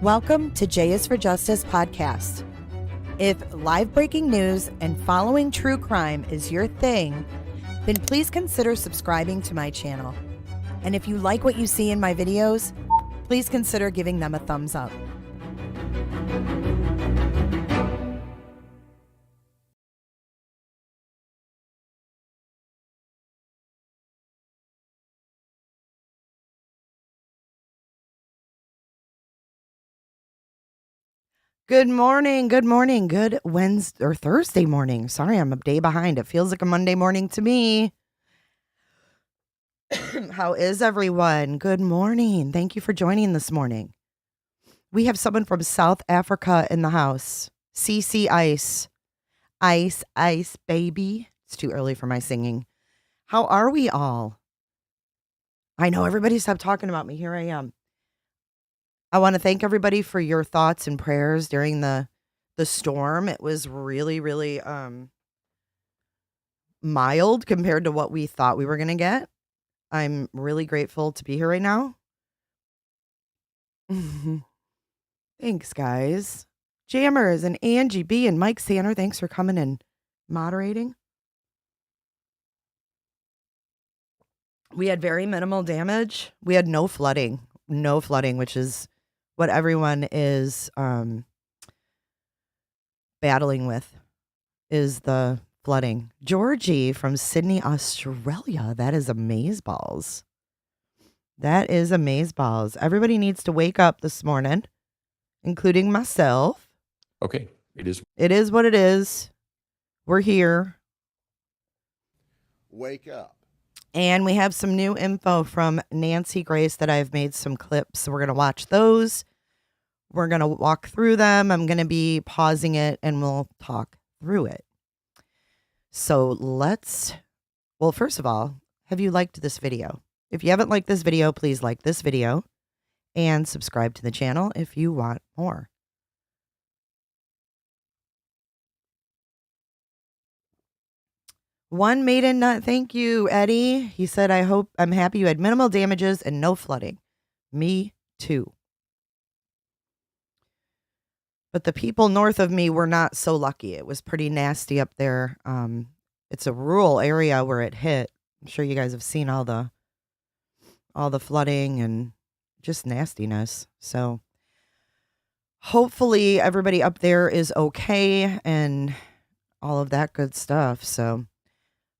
Welcome to J is for Justice podcast. If live breaking news and following true crime is your thing, then please consider subscribing to my channel. And if you like what you see in my videos, please consider giving them a thumbs up. Good morning, good Wednesday or Thursday morning. Sorry, I'm a day behind. It feels like a Monday morning to me. How is everyone? Good morning. Thank you for joining this morning. We have someone from South Africa in the house. CC Ice. Ice, baby. It's too early for my singing. How are we all? I know everybody stopped talking about me. Here I am. I want to thank everybody for your thoughts and prayers during the storm. It was really, really mild compared to what we thought we were going to get. I'm really grateful to be here right now. Thanks, guys. Jammers and Angie B and Mike Sanner, thanks for coming and moderating. We had very minimal damage. We had no flooding, which is what everyone is battling with, is the flooding. Georgie from Sydney, Australia. That is amazeballs. That is amazeballs. Everybody needs to wake up this morning, including myself. Okay, it is. It is what it is. We're here. Wake up. And we have some new info from Nancy Grace that I've made some clips. So we're going to watch those. We're going to walk through them. I'm going to be pausing it and we'll talk through it. So well, first of all, have you liked this video? If you haven't liked this video, please like this video and subscribe to the channel if you want more. One maiden nut. Thank you, Eddie. He said, I'm happy you had minimal damages and no flooding. Me too. But the people north of me were not so lucky. It was pretty nasty up there. It's a rural area where it hit. I'm sure you guys have seen all the flooding and just nastiness. So hopefully everybody up there is okay and all of that good stuff. So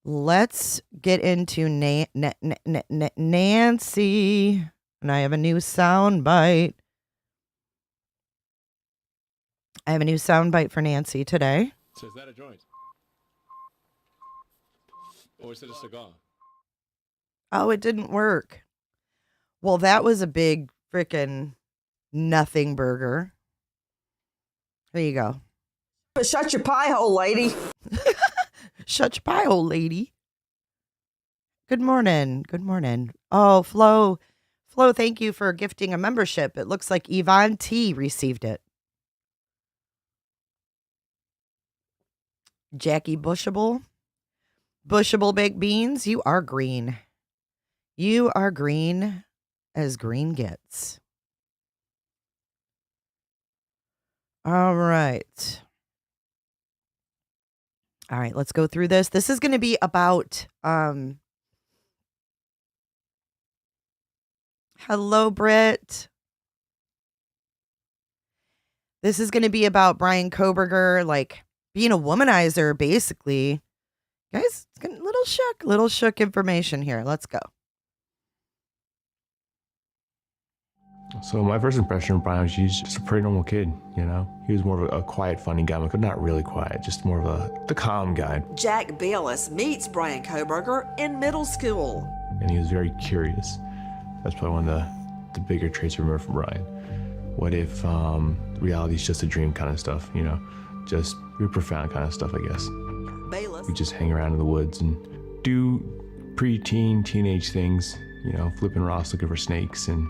let's get into Nancy. And I have a new sound bite. For Nancy today. So is that a joint? Or is it a cigar? Oh, it didn't work. Well, that was a big frickin' nothing burger. There you go. But shut your pie hole, lady. Shut your pie hole, lady. Good morning. Oh, Flo, thank you for gifting a membership. It looks like Yvonne T received it. Jackie Bushable baked beans. You are green. You are green as green gets. All right, let's go through this. This is going to be about hello, Britt. This is going to be about Bryan Kohberger, like being a womanizer, basically. Guys, it's getting a little shook information here. Let's go. So my first impression of Bryan was he's just a pretty normal kid, you know? He was more of a quiet, funny guy, but not really quiet, just more of the calm guy. Jack Bayless meets Bryan Kohberger in middle school. And he was very curious. That's probably one of the bigger traits we remember from Bryan. What if reality is just a dream kind of stuff, you know? Just real profound kind of stuff, I guess. Bayless. We just hang around in the woods and do preteen, teenage things, you know, flipping rocks, looking for snakes, and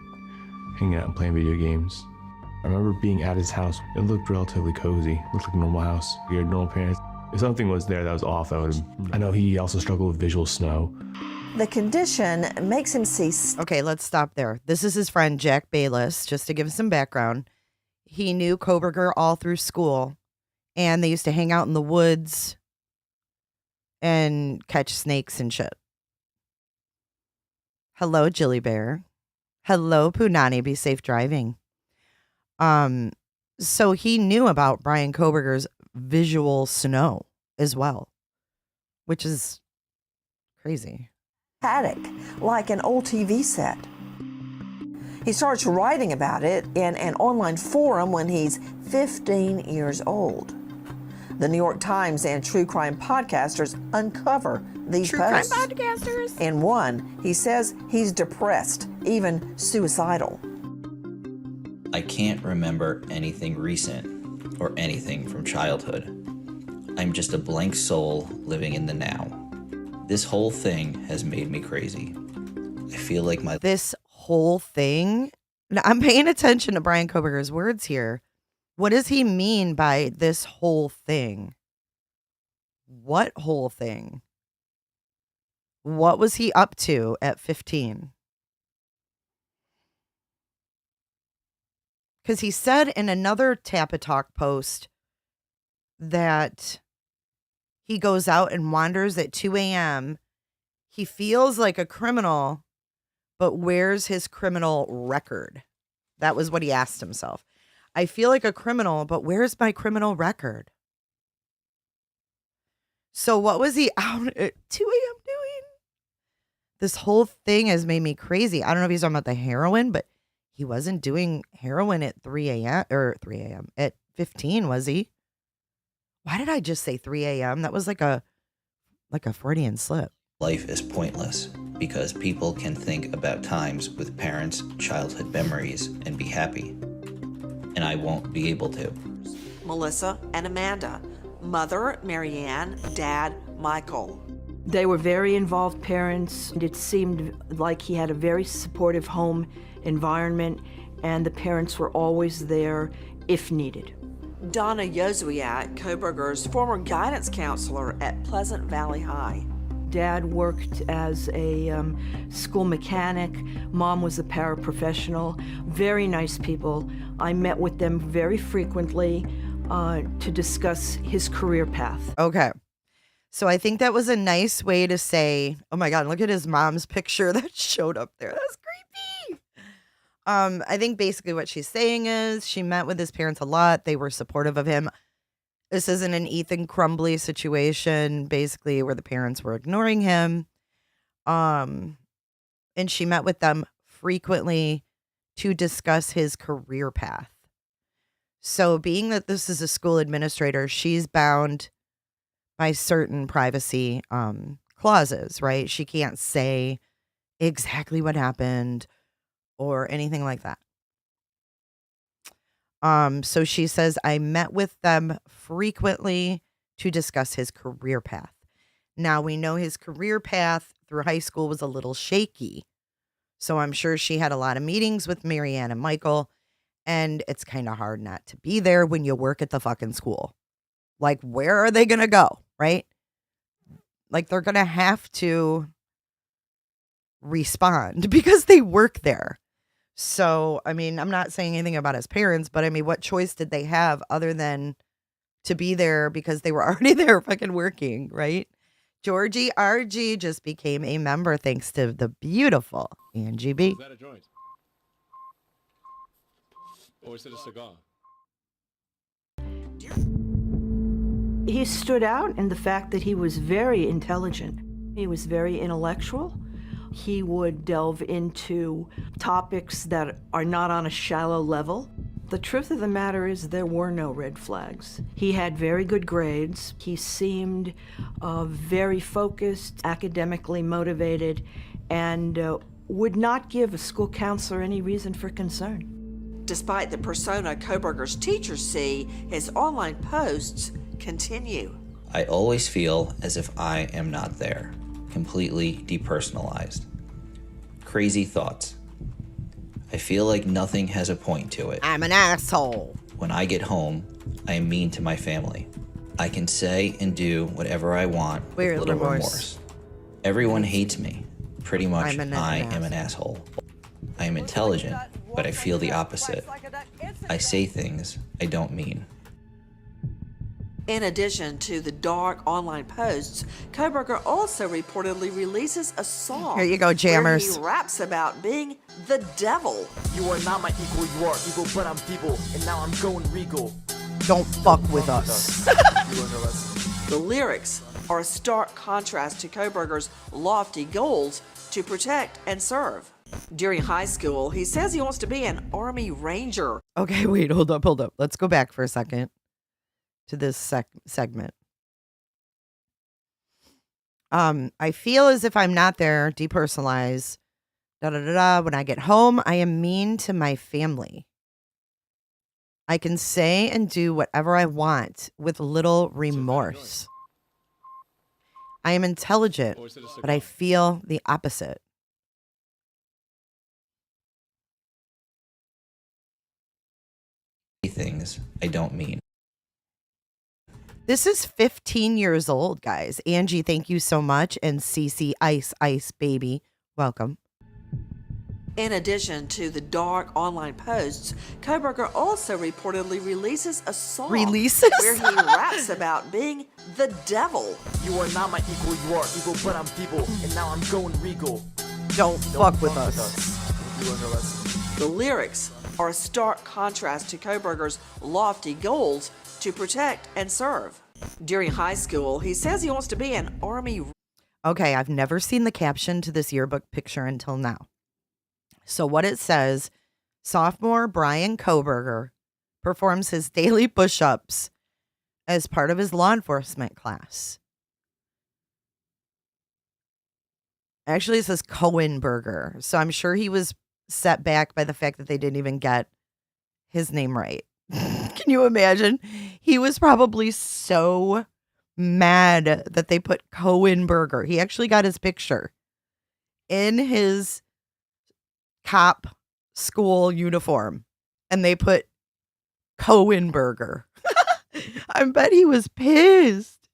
hanging out and playing video games. I remember being at his house. It looked relatively cozy. It looked like a normal house. We had normal parents. If something was there that was off, I know he also struggled with visual snow. The condition makes him see. Okay, let's stop there. This is his friend, Jack Bayless, just to give some background. He knew Kohberger all through school, and they used to hang out in the woods and catch snakes and shit. Hello, Jilly Bear. Hello, Punani. Be safe driving. So he knew about Bryan Kohberger's visual snow as well, which is crazy. Attic, like an old TV set. He starts writing about it in an online forum when he's 15 years old. The New York Times and true crime podcasters uncover these posts. True crime podcasters. In one, he says he's depressed, even suicidal. I can't remember anything recent or anything from childhood. I'm just a blank soul living in the now. This whole thing has made me crazy. I feel like This whole thing. Now, I'm paying attention to Bryan Kohberger's words here. What does he mean by this whole thing? What whole thing? What was he up to at 15? Because he said in another Tappa Talk post that he goes out and wanders at 2 a.m. He feels like a criminal, but where's his criminal record? That was what he asked himself. I feel like a criminal, but where's my criminal record? So what was he out at 2 a.m. doing? This whole thing has made me crazy. I don't know if he's talking about the heroin, but he wasn't doing heroin at 3 a.m. or 3 a.m. at 15, was he? Why did I just say 3 a.m.? That was like a Freudian slip. life is pointless because people can think about times with parents' childhood memories and be happy. And I won't be able to. Melissa and Amanda, mother Marianne, dad Michael. They were very involved parents. It seemed like he had a very supportive home environment, and the parents were always there if needed. Donna Yozuiak, Kohberger's former guidance counselor at Pleasant Valley High. Dad worked as a school mechanic. Mom was a paraprofessional. Very nice people. I met with them very frequently to discuss his career path. Okay. So I think that was a nice way to say, oh my God, look at his mom's picture that showed up there. That's creepy. I think basically what she's saying is she met with his parents a lot. They were supportive of him. This isn't an Ethan Crumbly situation, basically, where the parents were ignoring him. And she met with them frequently to discuss his career path. So being that this is a school administrator, she's bound by certain privacy clauses, right? She can't say exactly what happened or anything like that. So she says, I met with them frequently to discuss his career path. Now we know his career path through high school was a little shaky. So I'm sure she had a lot of meetings with Marianne and Michael, and it's kind of hard not to be there when you work at the fucking school. Like, where are they going to go? Right? Like, they're going to have to respond because they work there. So, I mean, I'm not saying anything about his parents, but I mean, what choice did they have other than to be there because they were already there fucking working, right? Georgie RG just became a member thanks to the beautiful Angie B. Is that a joint? Or is it a cigar? He stood out in the fact that he was very intelligent. He was very intellectual. He would delve into topics that are not on a shallow level. The truth of the matter is there were no red flags. He had very good grades. He seemed very focused, academically motivated, and would not give a school counselor any reason for concern. Despite the persona Kohberger's teachers see, his online posts continue. I always feel as if I am not there, completely depersonalized. Crazy thoughts. I feel like nothing has a point to it. I'm an asshole. When I get home, I am mean to my family. I can say and do whatever I want with little remorse. Everyone hates me. Pretty much, I am an asshole. I am intelligent, but I feel the opposite. I say things I don't mean. In addition to the dark online posts, Kohberger also reportedly releases a song. Here you go, jammers. Where he raps about being the devil. You are not my equal, you are evil, but I'm feeble, and now I'm going regal. Don't fuck with us. The lyrics are a stark contrast to Kohberger's lofty goals to protect and serve. During high school, he says he wants to be an Army Ranger. Okay, wait, hold up. Let's go back for a second to this segment. I feel as if I'm not there, depersonalize, When I get home, I am mean to my family. I can say and do whatever I want with little remorse. I am intelligent, but I feel the opposite. Things I don't mean. This is 15 years old, guys. Angie, thank you so much. And CC Ice Baby, welcome. In addition to the dark online posts, Kohberger also reportedly releases a song where he raps about being the devil. You are not my equal, you are evil, but I'm feeble, and now I'm going regal. Don't fuck with us. The lyrics are a stark contrast to Kohberger's lofty goals to protect and serve. During high school, he says he wants to be an Army. Okay, I've never seen the caption to this yearbook picture until now. So what it says, sophomore Bryan Kohberger performs his daily push-ups as part of his law enforcement class. Actually, it says Kohberger. So I'm sure he was set back by the fact that they didn't even get his name right. Can you imagine? He was probably so mad that they put Kohberger. He actually got his picture in his cop school uniform and they put Kohberger. I bet he was pissed.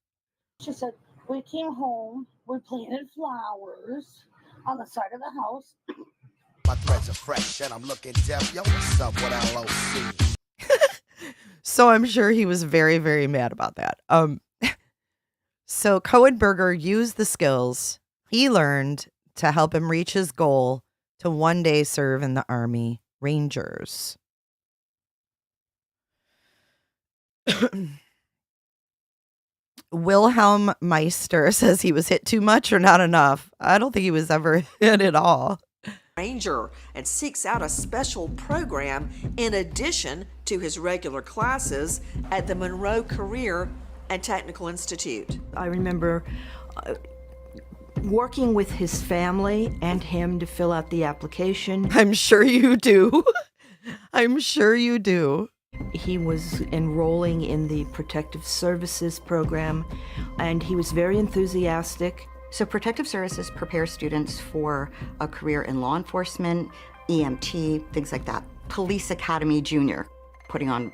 She said, we came home, we planted flowers on the side of the house. My threads are fresh and I'm looking deaf. Yo, what's up with LOC? So I'm sure he was very, very mad about that. So Kohberger used the skills he learned to help him reach his goal to one day serve in the Army Rangers. Wilhelm Meister says he was hit too much or not enough. I don't think he was ever hit at all. Ranger and seeks out a special program in addition to his regular classes at the Monroe Career and Technical Institute. I remember working with his family and him to fill out the application. I'm sure you do. I'm sure you do. He was enrolling in the Protective Services program, and he was very enthusiastic. So Protective Services prepares students for a career in law enforcement, EMT, things like that. Police Academy Junior, putting on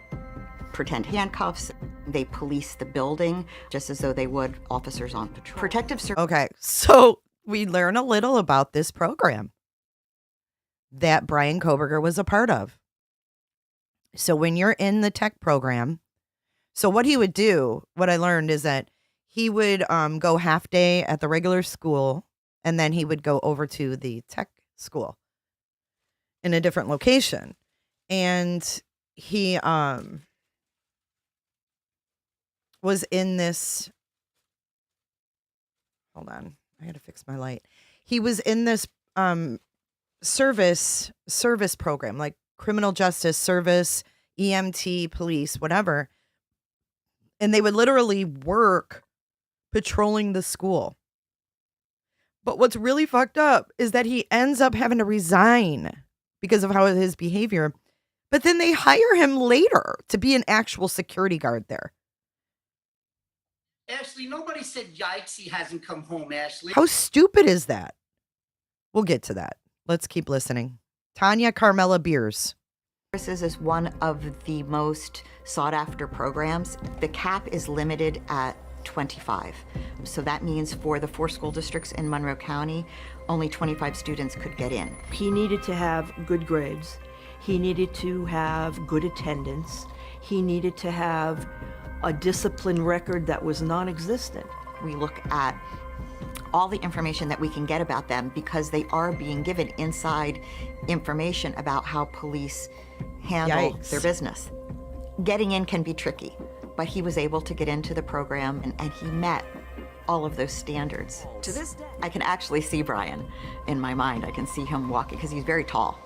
pretend handcuffs. They police the building just as though they would officers on patrol. Protective Services. Okay, so we learn a little about this program that Bryan Kohberger was a part of. So when you're in the tech program, so what he would do, what I learned is that he would go half day at the regular school, and then he would go over to the tech school in a different location. And he was in this, hold on, I gotta fix my light. He was in this service program, like criminal justice service, EMT, police, whatever. And they would literally work patrolling the school. But what's really fucked up is that he ends up having to resign because of how his behavior. But then they hire him later to be an actual security guard there. Ashley, nobody said yikes, he hasn't come home, Ashley. How stupid is that? We'll get to that. Let's keep listening. Tanya Carmela Beers. Services is one of the most sought after programs. The cap is limited at 25. So that means for the 4 school districts in Monroe County, only 25 students could get in. He needed to have good grades. He needed to have good attendance. He needed to have a discipline record that was non-existent. We look at all the information that we can get about them because they are being given inside information about how police handle their business. Getting in can be tricky, but he was able to get into the program and he met all of those standards. To this day, I can actually see Bryan in my mind. I can see him walking because he's very tall.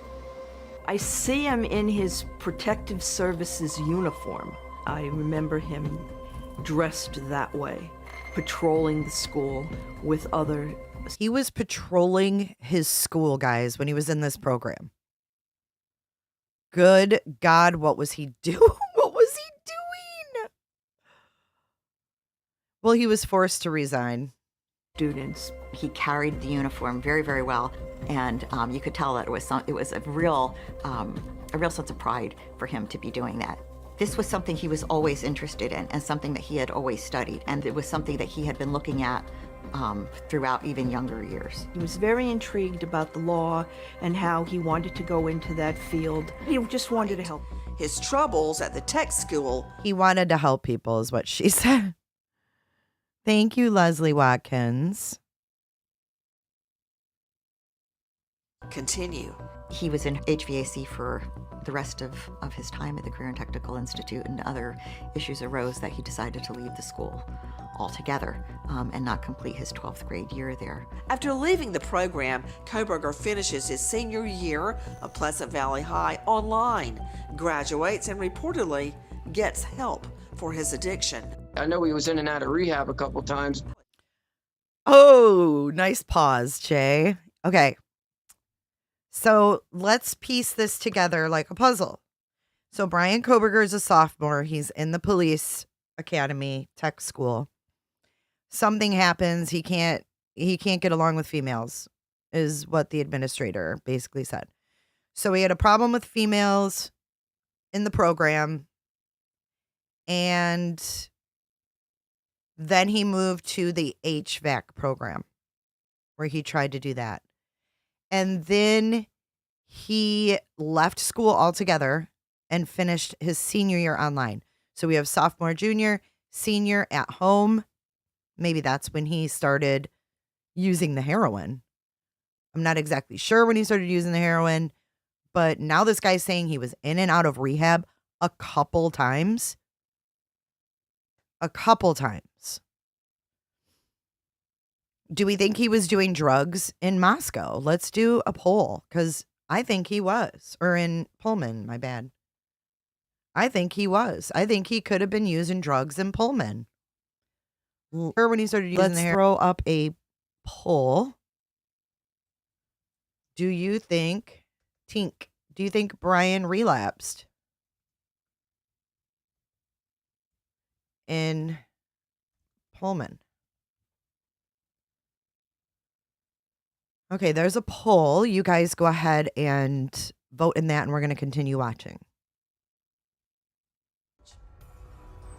I see him in his protective services uniform. I remember him dressed that way, patrolling the school with other. He was patrolling his school, guys, when he was in this program. Good God, what was he doing? What was he doing? Well, he was forced to resign. Students. He carried the uniform very, very well, and you could tell that it was a real sense of pride for him to be doing that. This was something he was always interested in and something that he had always studied, and it was something that he had been looking at throughout even younger years. He was very intrigued about the law and how he wanted to go into that field. He just wanted to help. his troubles at the tech school. He wanted to help people is what she said. Thank you, Leslie Watkins. Continue. He was in HVAC for the rest of his time at the Career and Technical Institute, and other issues arose that he decided to leave the school altogether and not complete his 12th grade year there. After leaving the program, Kohberger finishes his senior year of Pleasant Valley High online, graduates, and reportedly gets help for his addiction. I know he was in and out of rehab a couple times. Oh, nice pause, Jay. Okay. So let's piece this together like a puzzle. So Bryan Kohberger is a sophomore. He's in the police academy tech school. Something happens. He can't get along with females, is what the administrator basically said. So he had a problem with females in the program. And then he moved to the HVAC program where he tried to do that. And then he left school altogether and finished his senior year online. So we have sophomore, junior, senior at home. Maybe that's when he started using the heroin. I'm not exactly sure when he started using the heroin, but now this guy's saying he was in and out of rehab a couple times. A couple times. Do we think he was doing drugs in Moscow? Let's do a poll, because I think he was. Or in Pullman, my bad. I think he was. I think he could have been using drugs in Pullman. Or when he started using the hair. Throw up a poll. Do you think, Tink, do you think Bryan relapsed in Pullman? Okay, there's a poll. You guys go ahead and vote in that, and we're going to continue watching.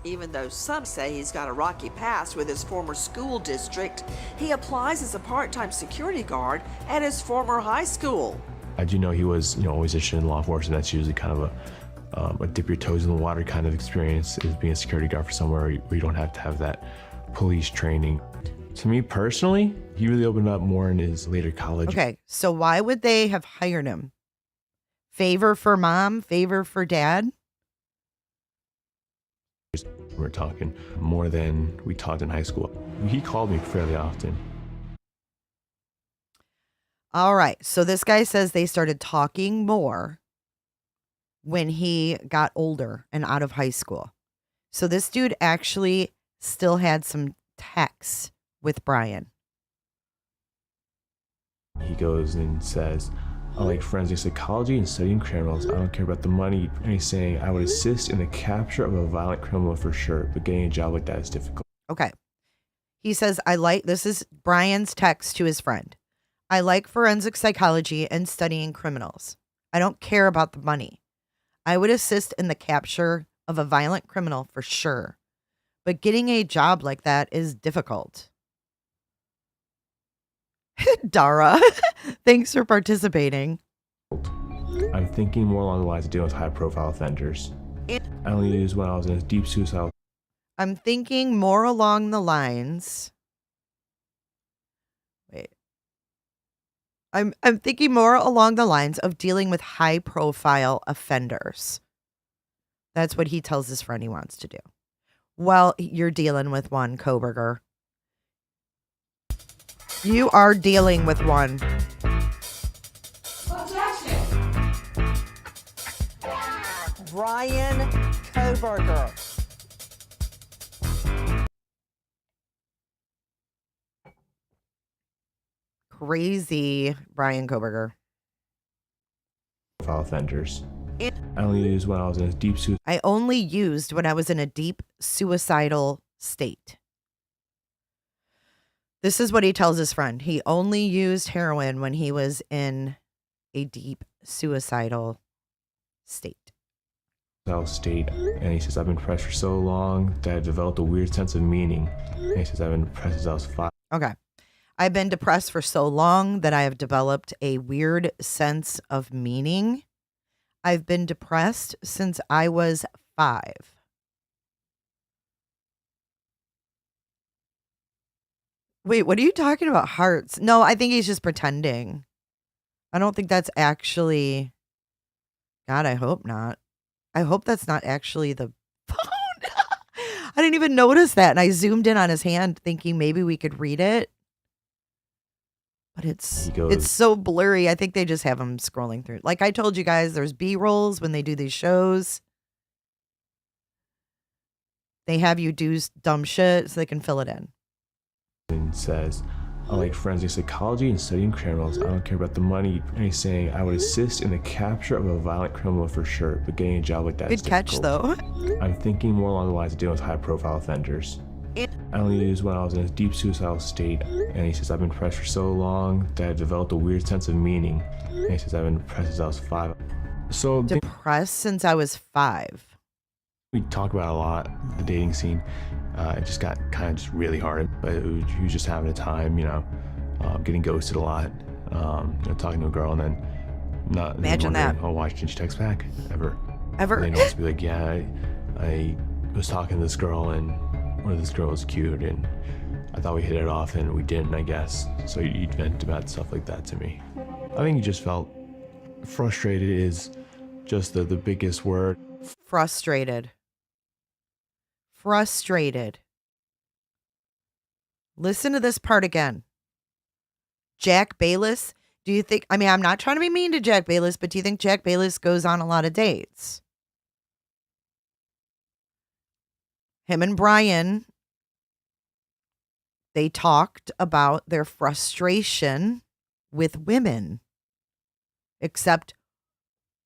Even though some say he's got a rocky past with his former school district, he applies as a part-time security guard at his former high school. I do know he was, always interested in law enforcement. That's usually kind of a dip your toes in the water kind of experience, is being a security guard for somewhere where you don't have to have that police training. To me personally, he really opened up more in his later college. Okay, so why would they have hired him? Favor for mom, favor for dad? We're talking more than we talked in high school. He called me fairly often. All right, so this guy says they started talking more when he got older and out of high school. So this dude actually still had some texts with Bryan. He goes and says, I like forensic psychology and studying criminals. I don't care about the money. And he's saying, I would assist in the capture of a violent criminal for sure, but getting a job like that is difficult. Okay. He says, this is Bryan's text to his friend. I like forensic psychology and studying criminals. I don't care about the money. I would assist in the capture of a violent criminal for sure, but getting a job like that is difficult. Dara, thanks for participating. I'm thinking more along the lines of dealing with high-profile offenders. I only used when I was in a deep suicidal. I'm thinking more along the lines. Wait. I'm thinking more along the lines of dealing with high profile offenders. That's what he tells his friend he wants to do. Well, you're dealing with one, Kohberger. You are dealing with one. Bryan Kohberger. Crazy Bryan Kohberger. Profile offenders. I only used when I was in a deep suicide. I only used when I was in a deep suicidal state. This is what he tells his friend. He only used heroin when he was in a deep suicidal state. And he says, I've been depressed for so long that I developed a weird sense of meaning. And he says, I've been depressed since I was 5. Okay. I've been depressed for so long that I have developed a weird sense of meaning. I've been depressed since I was 5. Wait, what are you talking about? Hearts? No, I think he's just pretending. I don't think that's actually. God, I hope not. I hope that's not actually the phone. I didn't even notice that. And I zoomed in on his hand thinking maybe we could read it. But it's so blurry. I think they just have him scrolling through. Like I told you guys, there's B-rolls when they do these shows. They have you do dumb shit so they can fill it in. And says, I like forensic psychology and studying criminals. I don't care about the money. And he's saying, I would assist in the capture of a violent criminal for sure, but getting a job like that is difficult. Good catch, though. I'm thinking more along the lines of dealing with high-profile offenders. I only used when I was in a deep suicidal state. And he says, I've been depressed for so long that I developed a weird sense of meaning. And he says, I've been depressed since I was 5. So depressed since I was 5. We talk about a lot, the dating scene. It just got kind of just really hard, but he was just having a time, getting ghosted a lot, talking to a girl and then not imagine that. Oh, why didn't you text back ever? And they'd also be like, yeah, I was talking to this girl and this girl was cute and I thought we hit it off and we didn't, I guess. So you'd vent about stuff like that to me. I think he just felt frustrated is just the biggest word. Frustrated. Listen to this part again. Jack Bayless. Do you think, I'm not trying to be mean to Jack Bayless, but do you think Jack Bayless goes on a lot of dates? Him and Bryan, they talked about their frustration with women. Except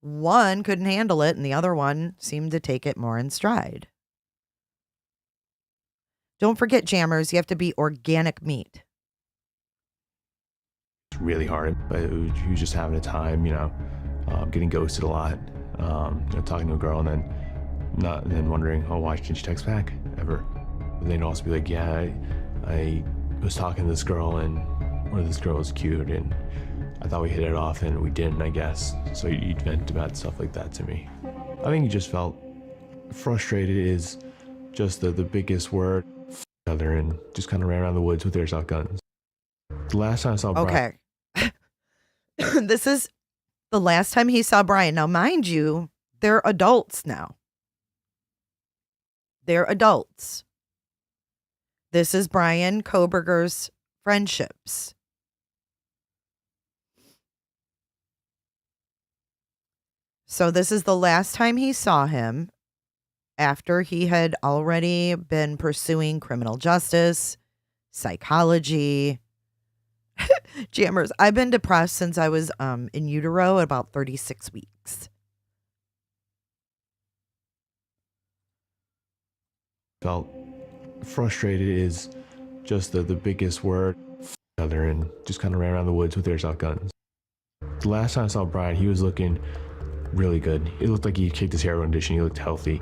one couldn't handle it and the other one seemed to take it more in stride. Don't forget, jammers, you have to be organic meat. It's really hard, but he was just having a time, getting ghosted a lot, talking to a girl and then wondering, oh, why didn't you text back ever? And they'd also be like, yeah, I was talking to this girl and this girl was cute and I thought we hit it off and we didn't, I guess. So you'd vent about stuff like that to me. I think he just felt frustrated is just the biggest word. Other and just kind of ran around the woods with airsoft guns. The last time I saw Bryan. Okay. This is the last time he saw Bryan. Now, mind you, they're adults now. They're adults. This is Bryan Kohberger's friendships. So this is the last time he saw him after he had already been pursuing criminal justice, psychology. Jammers, I've been depressed since I was in utero at about 36 weeks. Felt frustrated is just the biggest word. Other and just kind of ran around the woods with airsoft guns. The last time I saw Bryan, he was looking really good. It looked like he kicked his heroin addiction. He looked healthy.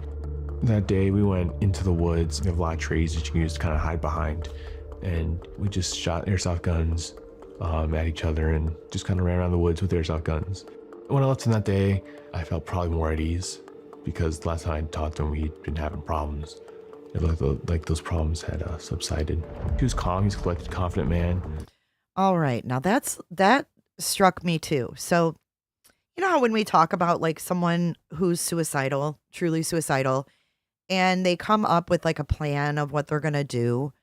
That day we went into the woods. We have a lot of trees that you can just kind of hide behind. And we just shot airsoft guns at each other and just kind of ran around the woods with airsoft guns. When I left him that day, I felt probably more at ease because the last time I talked to him, he'd been having problems. It looked like those problems had subsided. He was calm. He's a collected, confident man. All right. Now that struck me too. So, you know how when we talk about like someone who's suicidal, truly suicidal, and they come up with like a plan of what they're going to do.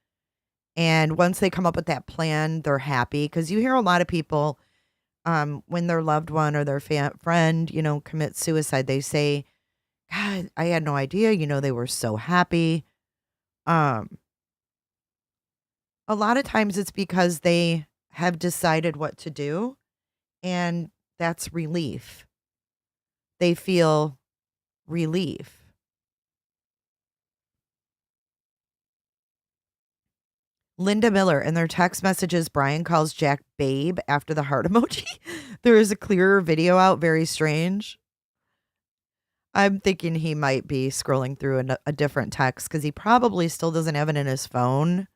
And once they come up with that plan, they're happy. Because you hear a lot of people when their loved one or their friend, you know, commits suicide, they say, God, I had no idea. You know, they were so happy. Um, a lot of times it's because they have decided what to do, and that's relief. They feel relief. Linda Miller, in their text messages, Bryan calls Jack babe after the heart emoji. There is a clearer video out, very strange. I'm thinking he might be scrolling through a different text because he probably still doesn't have it in his phone,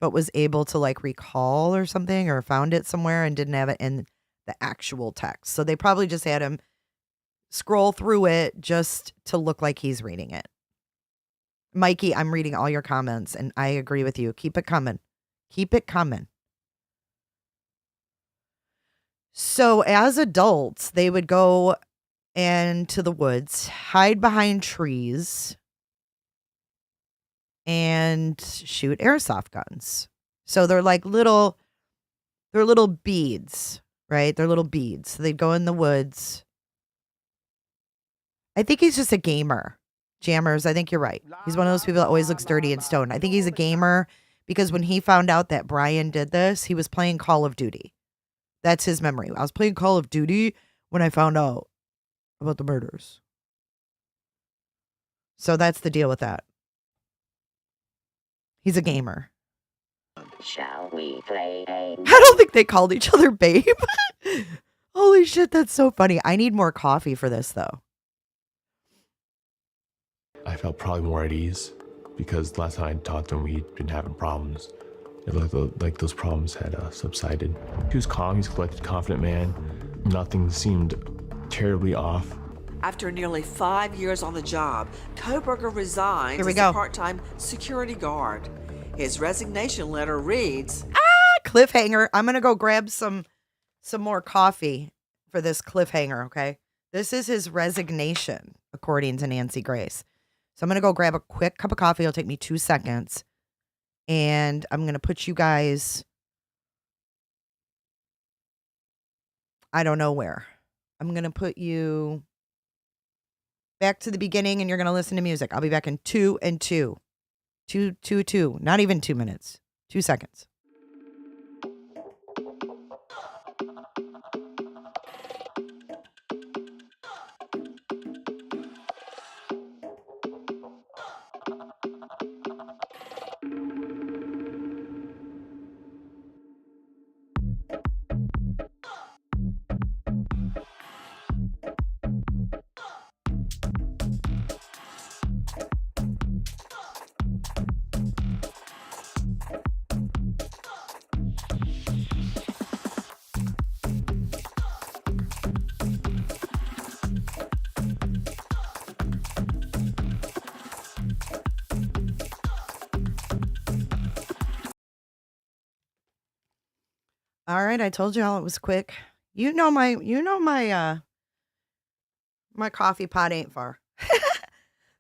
but was able to like recall or something or found it somewhere and didn't have it in the actual text. So they probably just had him scroll through it just to look like he's reading it. Mikey, I'm reading all your comments and I agree with you. Keep it coming. Keep it coming. So as adults, they would go into the woods, hide behind trees, and shoot airsoft guns. So they're like they're little beads, right? They're little beads. So they'd go in the woods. I think he's just a gamer. Jammers, I think you're right. He's one of those people that always looks dirty and stoned. I think he's a gamer because when he found out that Bryan did this, he was playing Call of Duty. That's his memory. I was playing Call of Duty when I found out about the murders. So that's the deal with that. He's a gamer. Shall we play a... I don't think they called each other babe. Holy shit, that's so funny. I need more coffee for this, though. I felt probably more at ease because last time I talked to him, we'd been having problems. It looked like those problems had subsided. He was calm. He's a collected, confident man. Nothing seemed terribly off. After nearly 5 years on the job, Kohberger resigns Here we as go. a part-time security guard. His resignation letter reads, Cliffhanger. I'm going to go grab some more coffee for this cliffhanger, okay? This is his resignation, according to Nancy Grace. So I'm going to go grab a quick cup of coffee. It'll take me 2 seconds. And I'm going to put you guys, I don't know where. I'm going to put you back to the beginning and you're going to listen to music. I'll be back in 2 and 2. 2. Not even 2 minutes. 2 seconds. All right, I told y'all it was quick. You know my my coffee pot ain't far.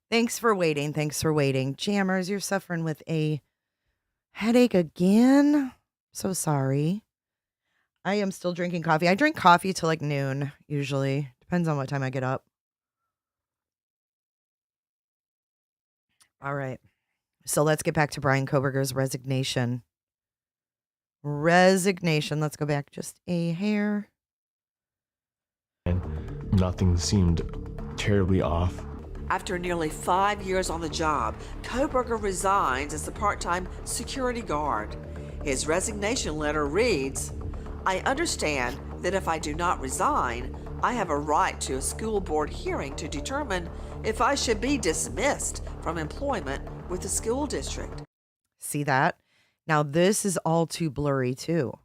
Thanks for waiting. Jammers, you're suffering with a headache again. So sorry. I am still drinking coffee. I drink coffee till like noon, usually. Depends on what time I get up. All right. So let's get back to Bryan Kohberger's resignation. Let's go back just a hair. And nothing seemed terribly off. After nearly 5 years on the job, Kohberger resigns as a part-time security guard. His resignation letter reads, I understand that if I do not resign, I have a right to a school board hearing to determine if I should be dismissed from employment with the school district. See that? Now this is all too blurry too.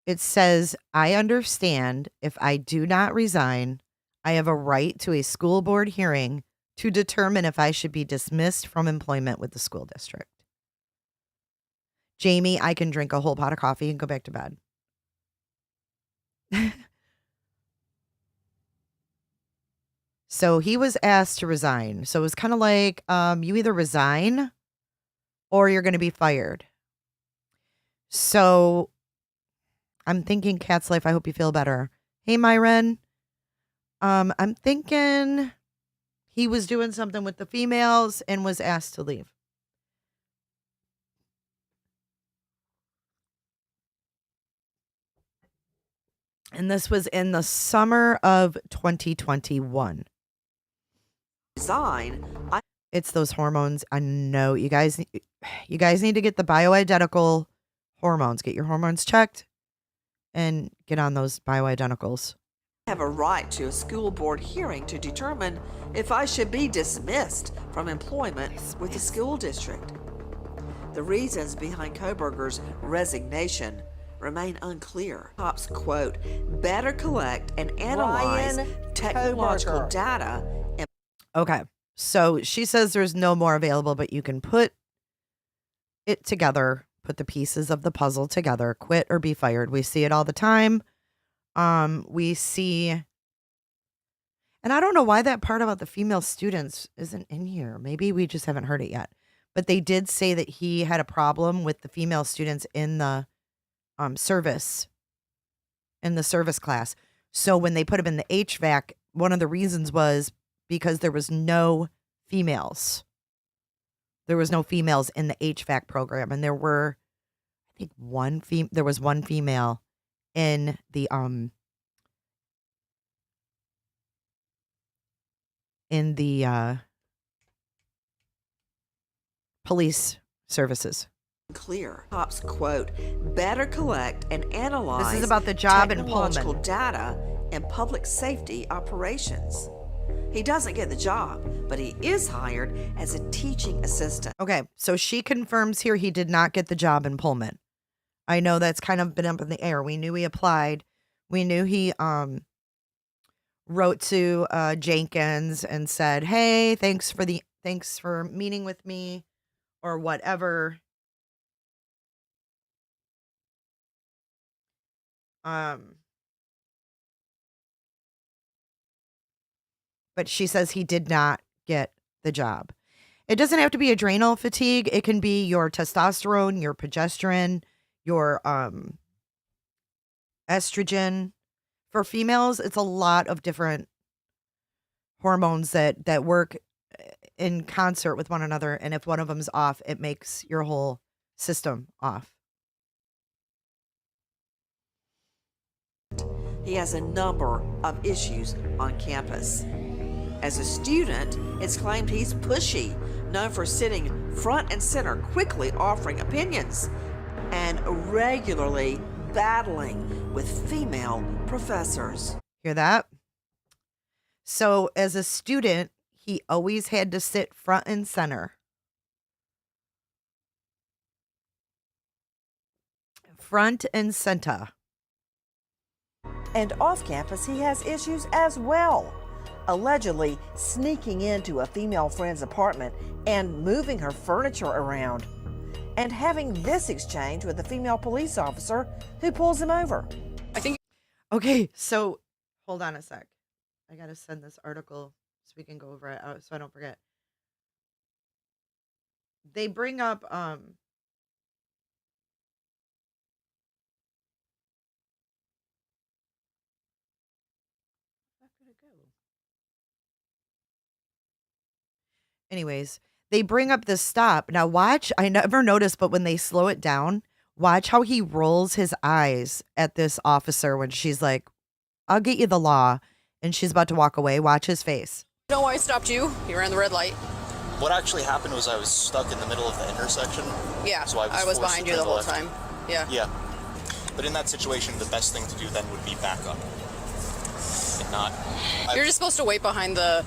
It says, I understand if I do not resign, I have a right to a school board hearing to determine if I should be dismissed from employment with the school district. Jamie, I can drink a whole pot of coffee and go back to bed. So he was asked to resign. So it was kind of like, you either resign or you're going to be fired. So I'm thinking, Cat's Life, I hope you feel better. Hey, Myron. I'm thinking he was doing something with the females and was asked to leave. And this was in the summer of 2021. It's those hormones. I know you guys need to get the bioidentical hormones. Get your hormones checked and get on those bioidenticals. I have a right to a school board hearing to determine if I should be dismissed from employment with the school district. The reasons behind Kohberger's resignation remain unclear. Cops, quote, better collect and analyze technological data. Okay, so she says there's no more available, but you can put it together, put the pieces of the puzzle together, quit or be fired. We see it all the time. We see, and I don't know why that part about the female students isn't in here. Maybe we just haven't heard it yet. But they did say that he had a problem with the female students in the service class. So when they put him in the HVAC, one of the reasons was because there was no females. There was no females in the HVAC program, and there were, I think, there was one female in the police services. Clear. Cops, quote, better collect and analyze this is about the job in technological Pullman. data and public safety operations. He doesn't get the job, but he is hired as a teaching assistant. Okay, so she confirms here he did not get the job in Pullman. I know that's kind of been up in the air. We knew he applied. We knew he wrote to Jenkins and said, "Hey, thanks for meeting with me," or whatever. But she says he did not get the job. It doesn't have to be adrenal fatigue. It can be your testosterone, your progesterone, your estrogen. For females, it's a lot of different hormones that work in concert with one another. And if one of them's off, it makes your whole system off. He has a number of issues on campus. As a student, it's claimed he's pushy, known for sitting front and center, quickly offering opinions, and regularly battling with female professors. Hear that? So as a student, he always had to sit front and center. Front and center. And off campus, he has issues as well. Allegedly sneaking into a female friend's apartment and moving her furniture around, and having this exchange with a female police officer who pulls him over. Okay, so hold on a sec. I gotta send this article so we can go over it so I don't forget. They bring up anyways, they bring up this stop. Now watch, I never noticed, but when they slow it down, watch how he rolls his eyes at this officer when she's like, "I'll get you the law," and she's about to walk away. Watch his face. You know why I stopped you? You ran the red light. What actually happened was I was stuck in the middle of the intersection. Yeah, so I was behind you the whole time. Yeah. Yeah. But in that situation, the best thing to do then would be back up. And not... You're just supposed to wait behind the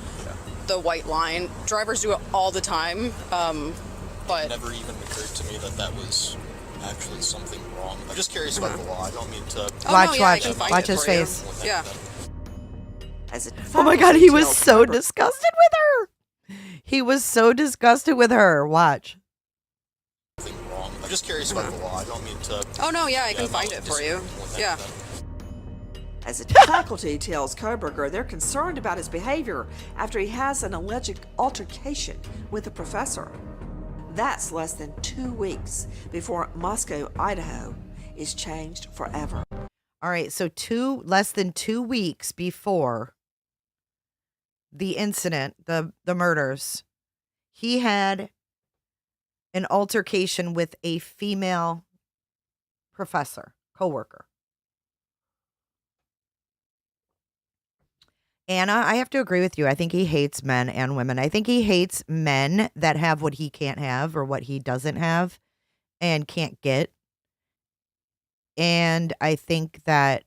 white line. Drivers do it all the time, but... It never even occurred to me that was actually something wrong. I'm just curious about the law. I don't mean to... Watch his face. Yeah. Oh my God, he was so disgusted with her. He was so disgusted with her. Watch. Nothing wrong. I'm just curious about the law. I don't mean to. Oh, no, yeah, I can find it for you. Yeah. As a faculty tells Kohberger, they're concerned about his behavior after he has an alleged altercation with a professor. That's less than 2 weeks before Moscow, Idaho is changed forever. All right, so less than 2 weeks before the incident, the murders, he had an altercation with a female professor, coworker. Anna, I have to agree with you. I think he hates men and women. I think he hates men that have what he can't have or what he doesn't have and can't get. And I think that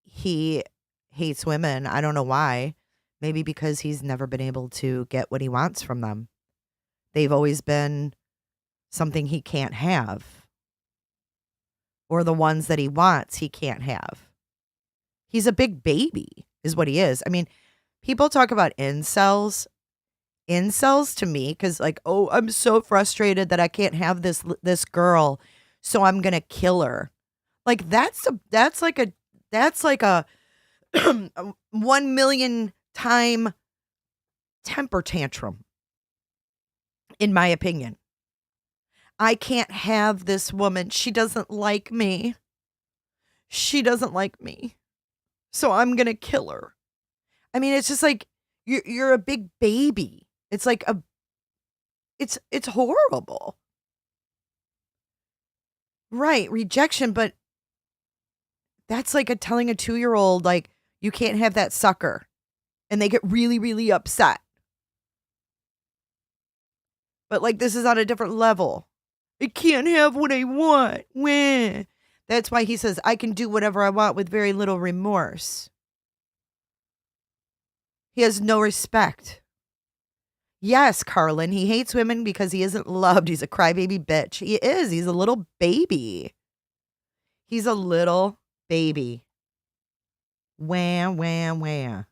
he hates women. I don't know why. Maybe because he's never been able to get what he wants from them. They've always been something he can't have. Or the ones that he wants, he can't have. He's a big baby, is what he is. I mean, people talk about incels. Incels to me, because like, oh, I'm so frustrated that I can't have this girl, so I'm gonna kill her. Like that's like a 1 million time temper tantrum, in my opinion. I can't have this woman. She doesn't like me. She doesn't like me. So I'm going to kill her. I mean, it's just like you're a big baby. It's like it's horrible. Right, rejection, but that's like telling a 2-year-old like you can't have that sucker. And they get really, really upset. But like this is on a different level. I can't have what I want. Wah. That's why he says, I can do whatever I want with very little remorse. He has no respect. Yes, Carlin, he hates women because he isn't loved. He's a crybaby bitch. He is. He's a little baby. He's a little baby. Wham, wham, wham.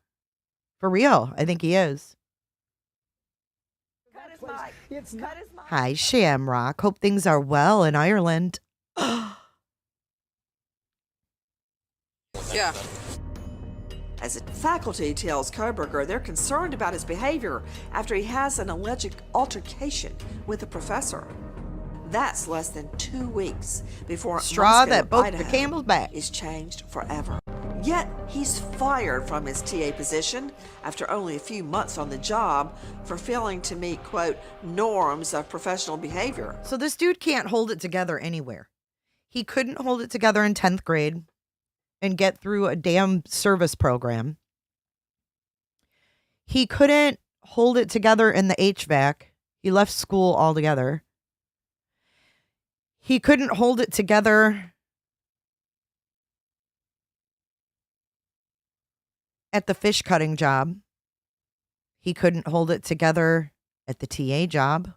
For real, I think he is. Hi, Shamrock. Hope things are well in Ireland. Yeah. As a faculty tells Kohberger, they're concerned about his behavior after he has an alleged altercation with a professor. That's less than 2 weeks before straw Moscow, that broke Idaho, the camel's back is changed forever. Yet he's fired from his TA position after only a few months on the job for failing to meet, quote, norms of professional behavior. So this dude can't hold it together anywhere. He couldn't hold it together in 10th grade and get through a damn service program. He couldn't hold it together in the HVAC. He left school altogether. He couldn't hold it together at the fish cutting job. He couldn't hold it together at the TA job.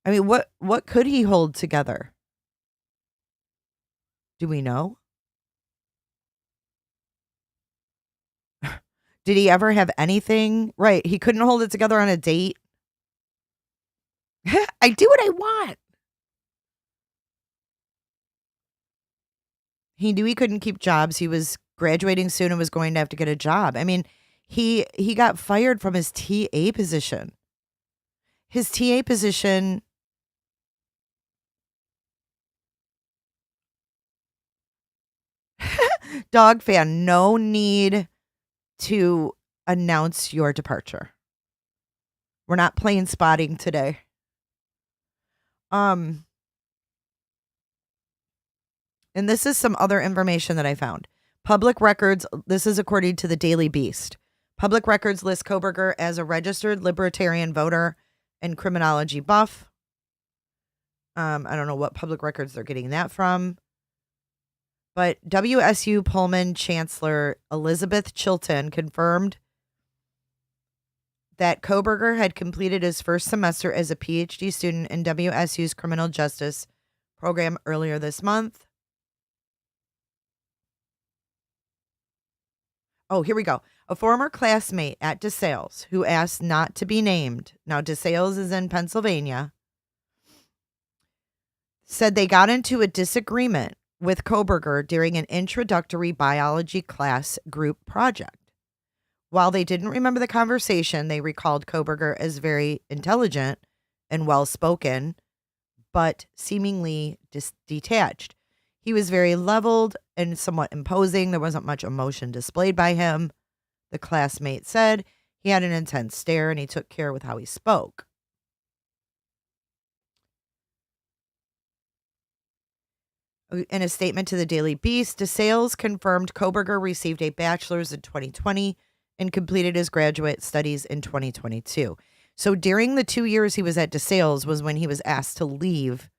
I mean, what could he hold together? Do we know? Did he ever have anything? Right, he couldn't hold it together on a date. I do what I want. He knew he couldn't keep jobs. He was graduating soon and was going to have to get a job. I mean, he got fired from his TA position. His TA position Dog fan, no need to announce your departure. We're not playing spotting today. And this is some other information that I found. Public records, this is according to the Daily Beast. Public records list Kohberger as a registered libertarian voter and criminology buff. I don't know what public records they're getting that from. But WSU Pullman Chancellor Elizabeth Chilton confirmed that Kohberger had completed his first semester as a PhD student in WSU's criminal justice program earlier this month. Oh, here we go. A former classmate at DeSales who asked not to be named. Now, DeSales is in Pennsylvania. Said they got into a disagreement with Kohberger during an introductory biology class group project. While they didn't remember the conversation, they recalled Kohberger as very intelligent and well-spoken, but seemingly detached. He was very leveled and somewhat imposing. There wasn't much emotion displayed by him. The classmate said he had an intense stare and he took care with how he spoke. In a statement to the Daily Beast, DeSales confirmed Kohberger received a bachelor's in 2020 and completed his graduate studies in 2022. So during the 2 years he was at DeSales was when he was asked to leave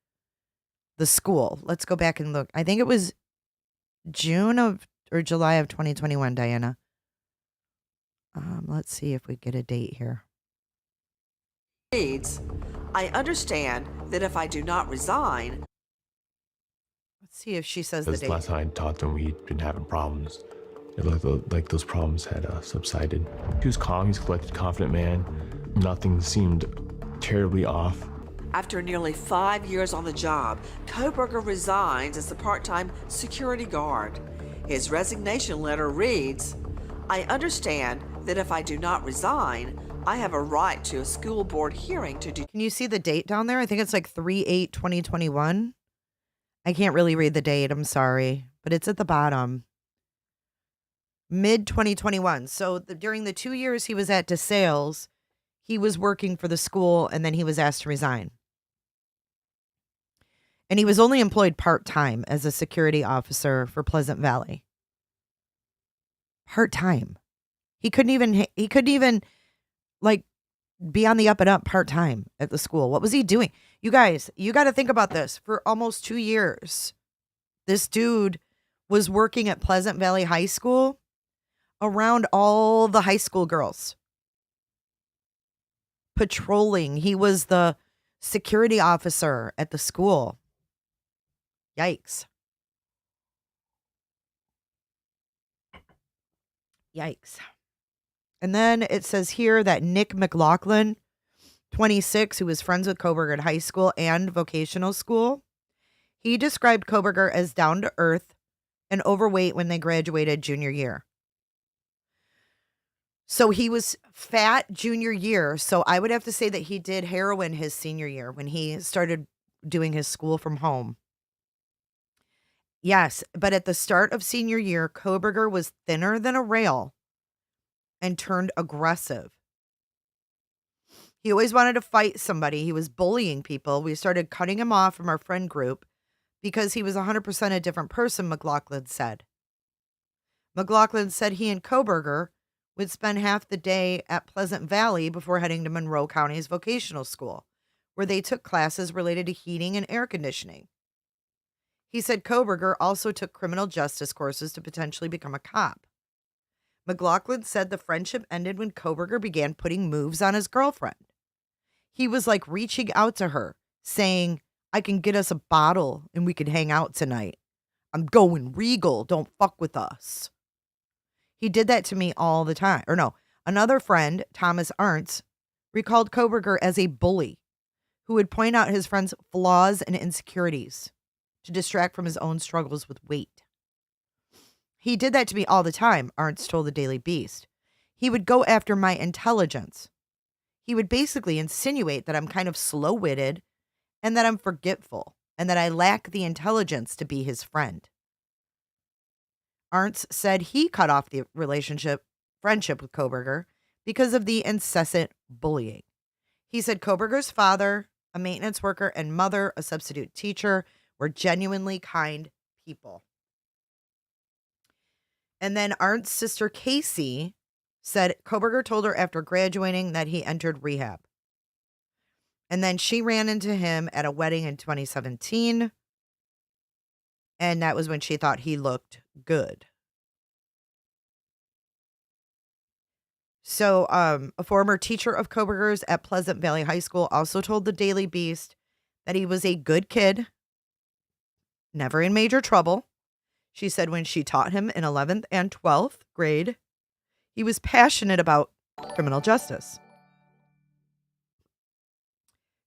the school. Let's go back and look. I think it was June of or July of 2021, Diana. Let's see if we get a date here. I understand that if I do not resign. Let's see if she says the date. Last time I talked to him, he'd been having problems. It looked like those problems had subsided. He was calm, he's a collected, confident man. Nothing seemed terribly off. After nearly 5 years on the job, Kohberger resigns as the part-time security guard. His resignation letter reads, I understand that if I do not resign, I have a right to a school board hearing to do. Can you see the date down there? I think it's like 3/8/2021. I can't really read the date. I'm sorry, but it's at the bottom. Mid-2021. So during the 2 years he was at DeSales, he was working for the school and then he was asked to resign. And he was only employed part-time as a security officer for Pleasant Valley. Part-time. He couldn't even like be on the up and up part-time at the school. What was he doing? You guys, you got to think about this. For almost 2 years, this dude was working at Pleasant Valley High School around all the high school girls. Patrolling. He was the security officer at the school. Yikes. Yikes. And then it says here that Nick McLaughlin, 26, who was friends with Kohberger at high school and vocational school, he described Kohberger as down to earth and overweight when they graduated junior year. So he was fat junior year. So I would have to say that he did heroin his senior year when he started doing his school from home. Yes, but at the start of senior year, Kohberger was thinner than a rail and turned aggressive. He always wanted to fight somebody. He was bullying people. We started cutting him off from our friend group because he was 100% a different person, McLaughlin said. McLaughlin said he and Kohberger would spend half the day at Pleasant Valley before heading to Monroe County's vocational school, where they took classes related to heating and air conditioning. He said Kohberger also took criminal justice courses to potentially become a cop. McLaughlin said the friendship ended when Kohberger began putting moves on his girlfriend. He was like reaching out to her, saying, I can get us a bottle and we could hang out tonight. I'm going regal. Don't fuck with us. He did that to me all the time. Or no, another friend, Thomas Arntz, recalled Kohberger as a bully who would point out his friend's flaws and insecurities to distract from his own struggles with weight. He did that to me all the time, Arntz told the Daily Beast. He would go after my intelligence. He would basically insinuate that I'm kind of slow-witted and that I'm forgetful and that I lack the intelligence to be his friend. Arntz said he cut off the friendship with Kohberger because of the incessant bullying. He said Kohberger's father, a maintenance worker, and mother, a substitute teacher, were genuinely kind people. And then Arndt's sister Casey said Kohberger told her after graduating that he entered rehab. And then she ran into him at a wedding in 2017. And that was when she thought he looked good. So a former teacher of Kohberger's at Pleasant Valley High School also told the Daily Beast that he was a good kid, never in major trouble. She said when she taught him in 11th and 12th grade, He was passionate about criminal justice.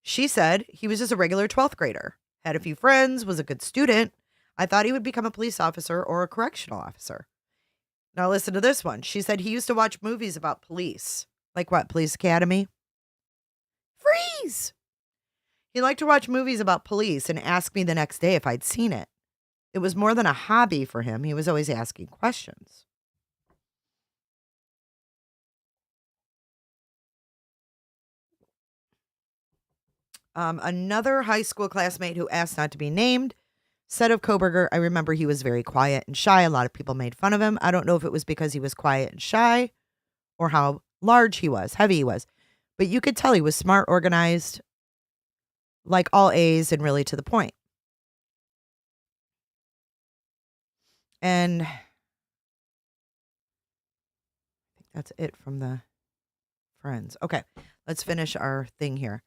She said he was just a regular 12th grader, had a few friends, was a good student. I thought he would become a police officer or a correctional officer. Now listen to this one. She said he used to watch movies about police. Like what, Police Academy? Freeze! He liked to watch movies about police and ask me the next day if I'd seen it. It was more than a hobby for him. He was always asking questions. Another high school classmate who asked not to be named said of Kohberger, I remember he was very quiet and shy. A lot of people made fun of him. I don't know if it was because he was quiet and shy or how large he was, heavy he was. But you could tell he was smart, organized, like all A's and really to the point. And I think that's it from the friends. Okay, let's finish our thing here.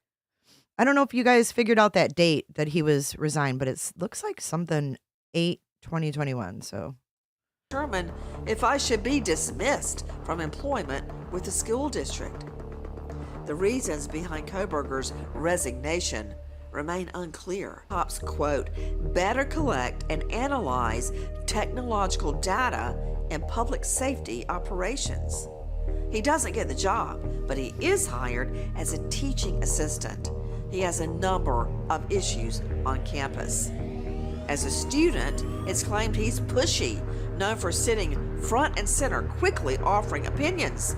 I don't know if you guys figured out that date that he was resigned, but it looks like something 8/2021. So determine if I should be dismissed from employment with the school district. The reasons behind Kohberger's resignation remain unclear. Cops, quote, better collect and analyze technological data in public safety operations. He doesn't get the job, but he is hired as a teaching assistant. He has a number of issues on campus. As a student, it's claimed he's pushy, known for sitting front and center, quickly offering opinions,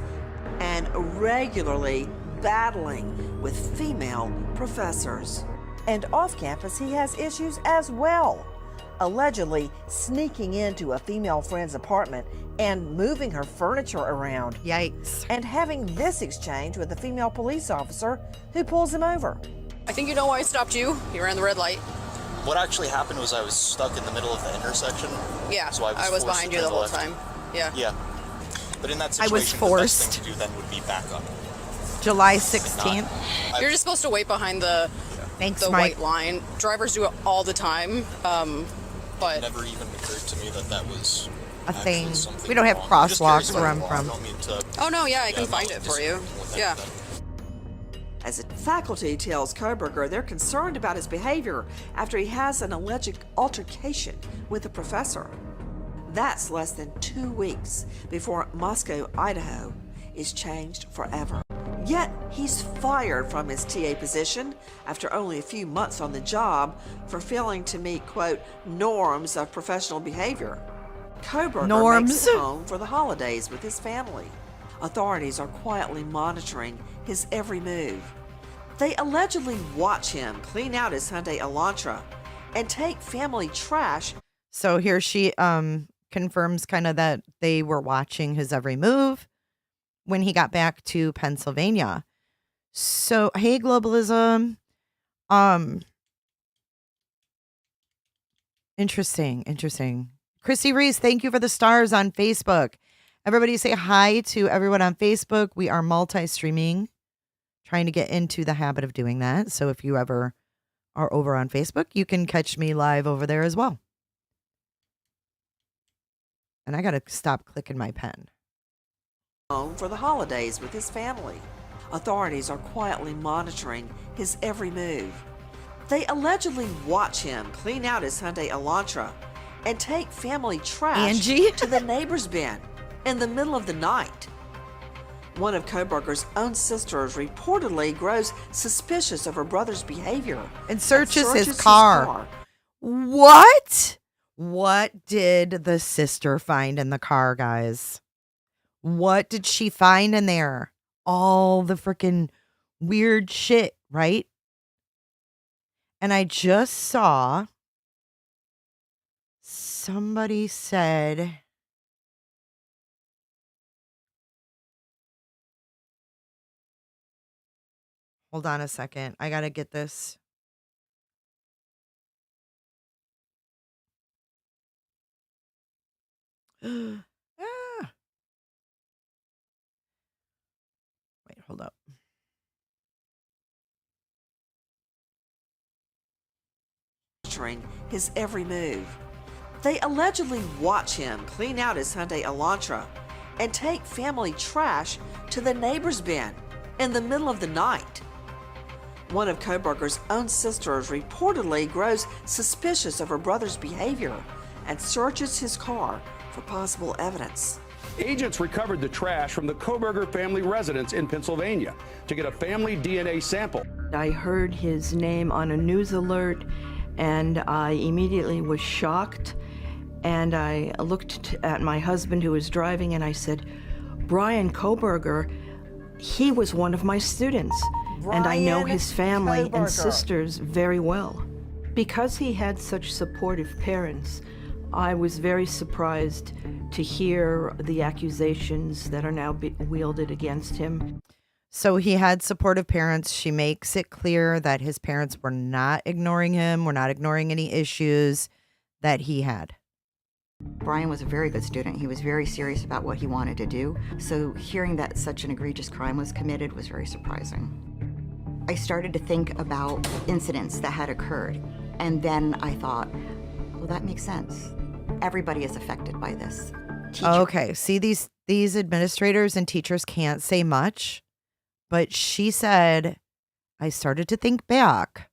and regularly battling with female professors. And off campus, he has issues as well, allegedly sneaking into a female friend's apartment and moving her furniture around. Yikes. And having this exchange with a female police officer who pulls him over. I think you know why I stopped you. You ran the red light. What actually happened was I was stuck in the middle of the intersection. Yeah, so I was behind you the whole time. Yeah. Yeah. But in that I situation, was the forced. best thing to do then would be back up. July 16th. You're just supposed to wait behind the Thanks, white Mike. line. Drivers do it all the time. But It never even occurred to me that that was A actually thing. something We don't have wrong. I'm just curious crosswalks about where I'm the law. from. I don't mean to oh no, yeah, I can get find involved it for you. with Yeah. anything. As faculty tells Kohberger, they're concerned about his behavior after he has an alleged altercation with a professor. That's less than 2 weeks before Moscow, Idaho is changed forever. Yet he's fired from his TA position after only a few months on the job for failing to meet, quote, norms of professional behavior. Kohberger makes it home for the holidays with his family. Authorities are quietly monitoring his every move. They allegedly watch him clean out his Hyundai Elantra and take family trash. So here she confirms kind of that they were watching his every move when he got back to Pennsylvania. So, hey, globalism. Interesting. Chrissy Reese, thank you for the stars on Facebook. Everybody say hi to everyone on Facebook. We are multi-streaming, trying to get into the habit of doing that. So if you ever are over on Facebook, you can catch me live over there as well. And I got to stop clicking my pen. Home for the holidays with his family. Authorities are quietly monitoring his every move. They allegedly watch him clean out his Hyundai Elantra and take family trash to the neighbor's bin in the middle of the night. One of Kohberger's own sisters reportedly grows suspicious of her brother's behavior and searches his car. What? What did the sister find in the car, guys? What did she find in there? All the freaking weird shit, right? And I just saw somebody said, hold on a second. I got to get this. Wait, hold up. His every move. They allegedly watch him clean out his Hyundai Elantra and take family trash to the neighbor's bin in the middle of the night. One of Kohberger's own sisters reportedly grows suspicious of her brother's behavior and searches his car for possible evidence. Agents recovered the trash from the Kohberger family residence in Pennsylvania to get a family DNA sample. I heard his name on a news alert, and I immediately was shocked. And I looked at my husband who was driving, and I said, Bryan Kohberger, he was one of my students. And I know his family and sisters very well. Because he had such supportive parents, I was very surprised to hear the accusations that are now wielded against him. So he had supportive parents. She makes it clear that his parents were not ignoring him, were not ignoring any issues that he had. Bryan was a very good student. He was very serious about what he wanted to do. So hearing that such an egregious crime was committed was very surprising. I started to think about incidents that had occurred. And then I thought, well, that makes sense. Everybody is affected by this. Okay, see, these administrators and teachers can't say much, but she said, I started to think back.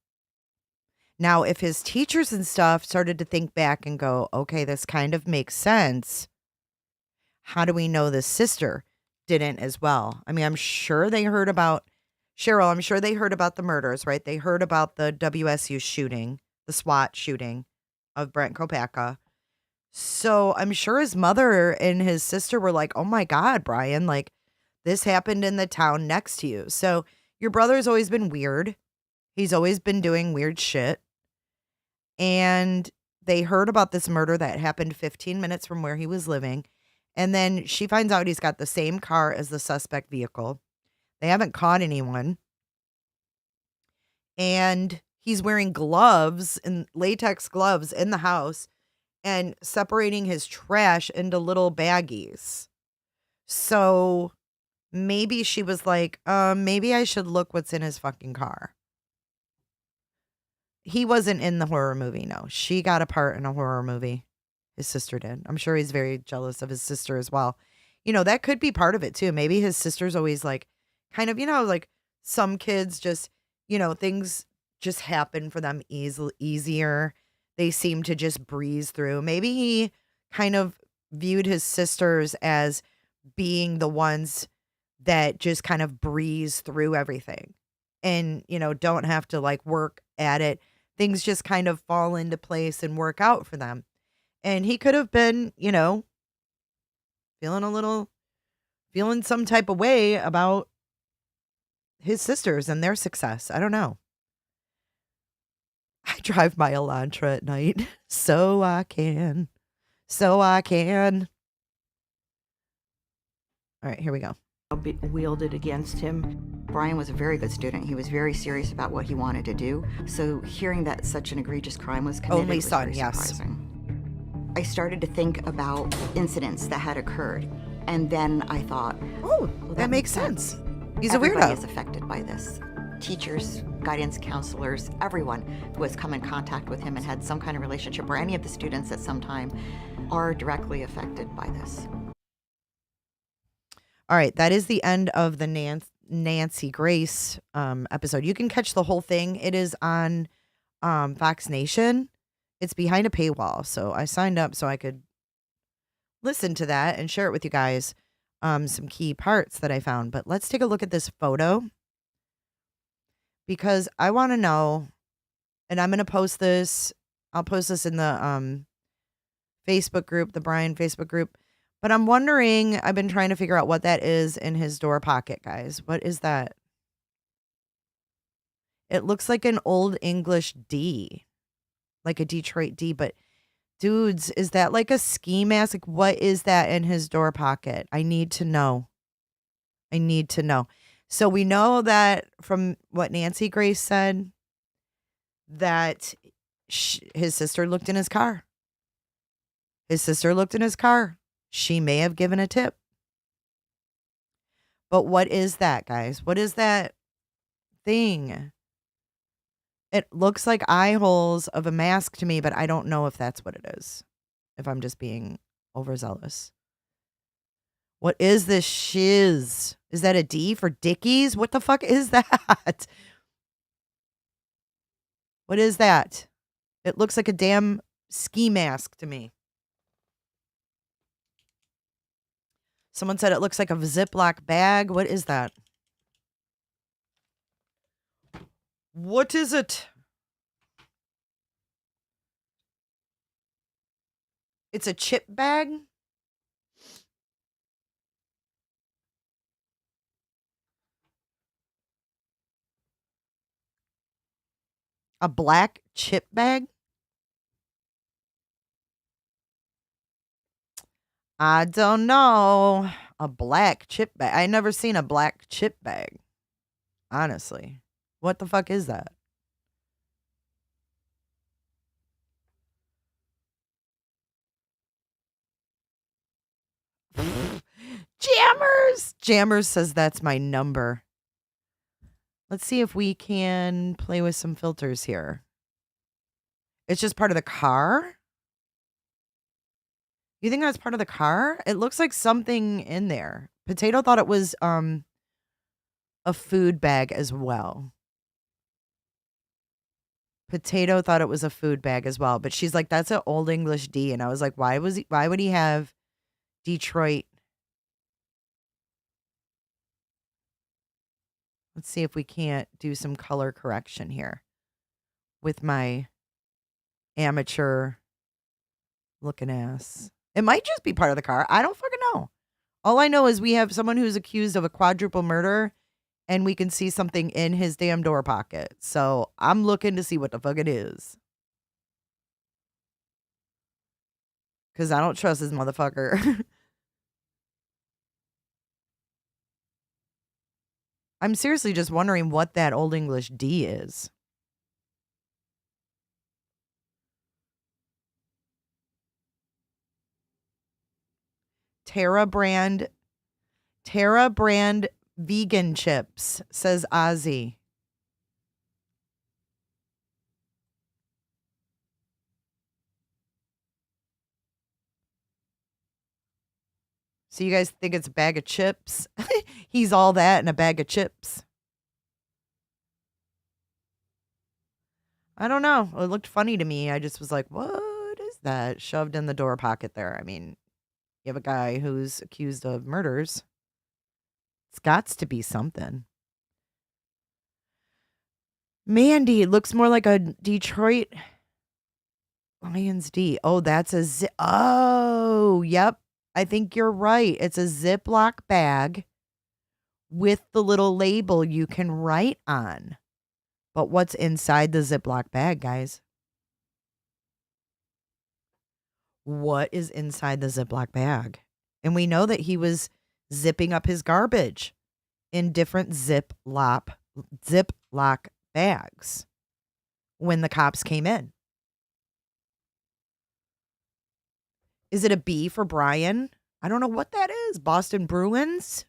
Now, if his teachers and stuff started to think back and go, okay, this kind of makes sense, how do we know this sister didn't as well? I mean, I'm sure they heard about, Cheryl, I'm sure they heard about the murders, right? They heard about the WSU shooting, the SWAT shooting of Brent Kopacka. So I'm sure his mother and his sister were like, oh my God, Bryan, like this happened in the town next to you. So your brother's always been weird. He's always been doing weird shit. And they heard about this murder that happened 15 minutes from where he was living. And then she finds out he's got the same car as the suspect vehicle. They haven't caught anyone. And he's wearing gloves and latex gloves in the house and separating his trash into little baggies. So maybe she was like, maybe I should look what's in his fucking car. He wasn't in the horror movie, no. She got a part in a horror movie. His sister did. I'm sure he's very jealous of his sister as well. You know, that could be part of it too. Maybe his sister's always like, kind of, you know, like some kids just, you know, things just happen for them easier. They seem to just breeze through. Maybe he kind of viewed his sisters as being the ones that just kind of breeze through everything and, you know, don't have to like work at it. Things just kind of fall into place and work out for them. And he could have been, you know, feeling some type of way about his sisters and their success. I don't know. I drive my Elantra at night so I can. All right, here we go. Wielded against him. Bryan was a very good student. He was very serious about what he wanted to do. So hearing that such an egregious crime was committed Only was son, very yes. surprising. I started to think about incidents that had occurred. And then I thought, oh, well, that makes sense. He's Everybody a weirdo. is affected by this. Teachers, guidance counselors, everyone who has come in contact with him and had some kind of relationship, or any of the students at some time, are directly affected by this. All right, that is the end of the Nancy Grace episode. You can catch the whole thing. It is on Fox Nation. It's behind a paywall, so I signed up so I could listen to that and share it with you guys. Some key parts that I found. But let's take a look at this photo because I want to know, and I'm going to post this. I'll post this in the Facebook group, the Bryan Facebook group. But I'm wondering, I've been trying to figure out what that is in his door pocket, guys. What is that? It looks like an old English D, like a Detroit D. But dudes, is that like a ski mask? Like, what is that in his door pocket? I need to know. So we know that from what Nancy Grace said, that his sister looked in his car. She may have given a tip. But what is that, guys? What is that thing? It looks like eye holes of a mask to me, but I don't know if that's what it is. If I'm just being overzealous. What is this shiz? Is that a D for Dickies? What the fuck is that? What is that? It looks like a damn ski mask to me. Someone said it looks like a Ziploc bag. What is that? What is it? It's a chip bag? A black chip bag? I don't know. A black chip bag. I never seen a black chip bag. Honestly. What the fuck is that? Jammers! Jammers says that's my number. Let's see if we can play with some filters here. It's just part of the car? You think that's part of the car? It looks like something in there. Potato thought it was a food bag as well. Potato thought it was a food bag as well, but she's like, that's an Old English D. And I was like, why would he have Detroit? Let's see if we can't do some color correction here with my amateur looking ass. It might just be part of the car. I don't fucking know. All I know is we have someone who's accused of a quadruple murder and we can see something in his damn door pocket. So I'm looking to see what the fuck it is. Because I don't trust this motherfucker. I'm seriously just wondering what that Old English D is. Terra brand vegan chips, says Ozzy. So you guys think it's a bag of chips? He's all that in a bag of chips. I don't know. It looked funny to me. I just was like, what is that? Shoved in the door pocket there. I mean, you have a guy who's accused of murders. It's got to be something. Mandy, it looks more like a Detroit Lions D. Oh, that's a oh, yep. I think you're right. It's a Ziploc bag with the little label you can write on. But what's inside the Ziploc bag, guys? What is inside the Ziploc bag? And we know that he was zipping up his garbage in different Ziploc bags when the cops came in. Is it a B for Bryan? I don't know what that is. Boston Bruins?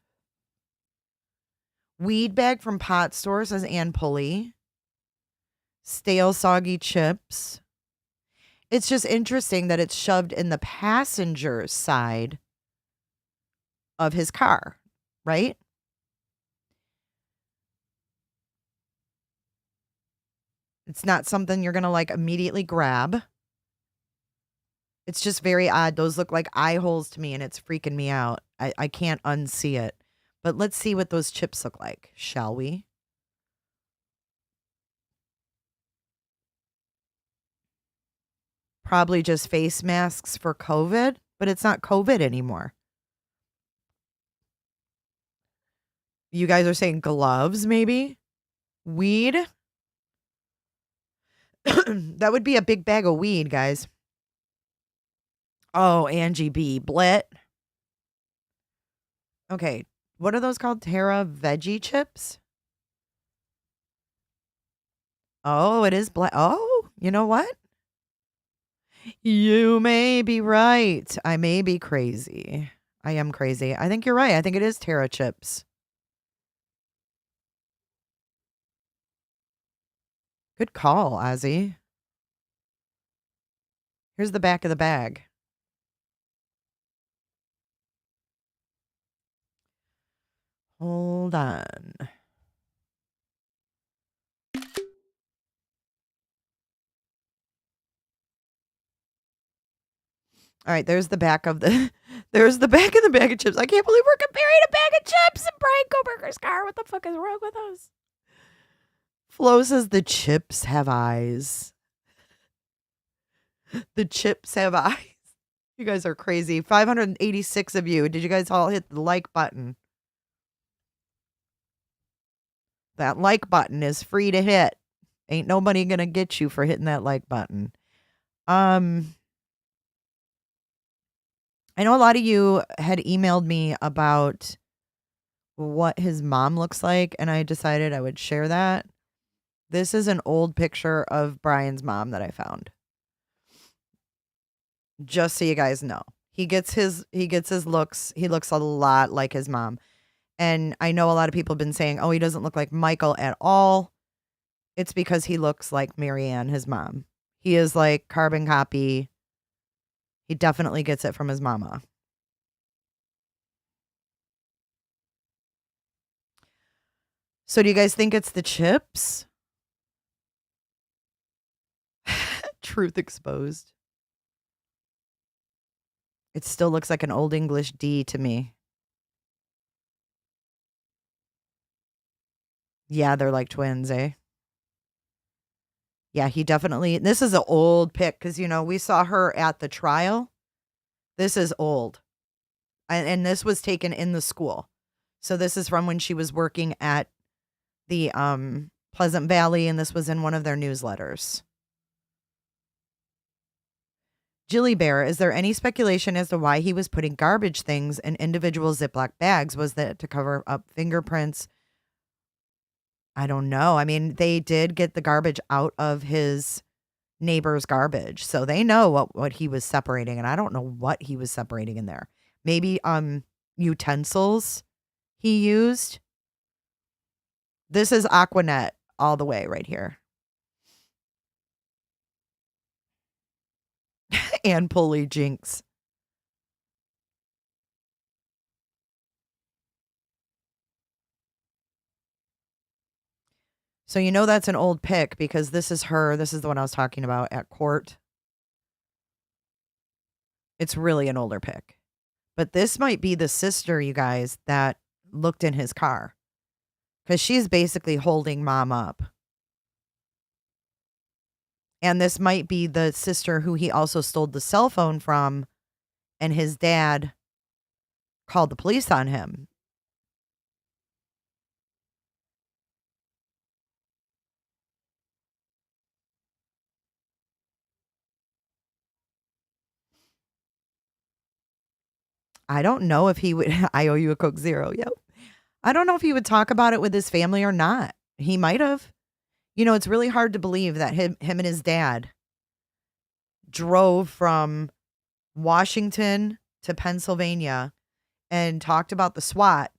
Weed bag from Pot Store, says Ann Pulley. Stale soggy chips. It's just interesting that it's shoved in the passenger side of his car, right? It's not something you're going to like immediately grab. It's just very odd. Those look like eye holes to me and it's freaking me out. I can't unsee it. But let's see what those chips look like, shall we? Probably just face masks for COVID, but it's not COVID anymore. You guys are saying gloves, maybe? Weed? That would be a big bag of weed, guys. Oh, Angie B. Blit. Okay. What are those called? Terra veggie chips? Oh, it is black. Oh, you know what? You may be right. I may be crazy. I am crazy. I think you're right. I think it is Terra chips. Good call, Ozzy. Here's the back of the bag. Hold on. All right, there's the back of the there's the back of the bag of chips. I can't believe we're comparing a bag of chips and Bryan Kohberger's car. What the fuck is wrong with us? Flo says the chips have eyes. The chips have eyes. You guys are crazy. 586 of you. Did you guys all hit the like button? That like button is free to hit. Ain't nobody gonna get you for hitting that like button. I know a lot of you had emailed me about what his mom looks like, and I decided I would share that. This is an old picture of Bryan's mom that I found. Just so you guys know. He gets his looks. He looks a lot like his mom. And I know a lot of people have been saying, oh, he doesn't look like Michael at all. It's because he looks like Marianne, his mom. He is like carbon copy. He definitely gets it from his mama. So do you guys think it's the chips? Truth exposed. It still looks like an Old English D to me. Yeah, they're like twins, eh? Yeah, he definitely, this is an old pic because, you know, we saw her at the trial. This is old. And this was taken in the school. So this is from when she was working at the Pleasant Valley, and this was in one of their newsletters. Jilly Bear, is there any speculation as to why he was putting garbage things in individual Ziploc bags? Was that to cover up fingerprints? I don't know. I mean, they did get the garbage out of his neighbor's garbage, so they know what he was separating, and I don't know what he was separating in there. Maybe utensils he used. This is Aquanet all the way right here. And pulley jinx. So you know that's an old pic because this is her. This is the one I was talking about at court. It's really an older pic. But this might be the sister, you guys, that looked in his car. Because she's basically holding mom up. And this might be the sister who he also stole the cell phone from, and his dad called the police on him. I don't know if he would. I owe you a Coke Zero. Yep. I don't know if he would talk about it with his family or not. He might have. You know, it's really hard to believe that him and his dad drove from Washington to Pennsylvania and talked about the SWAT,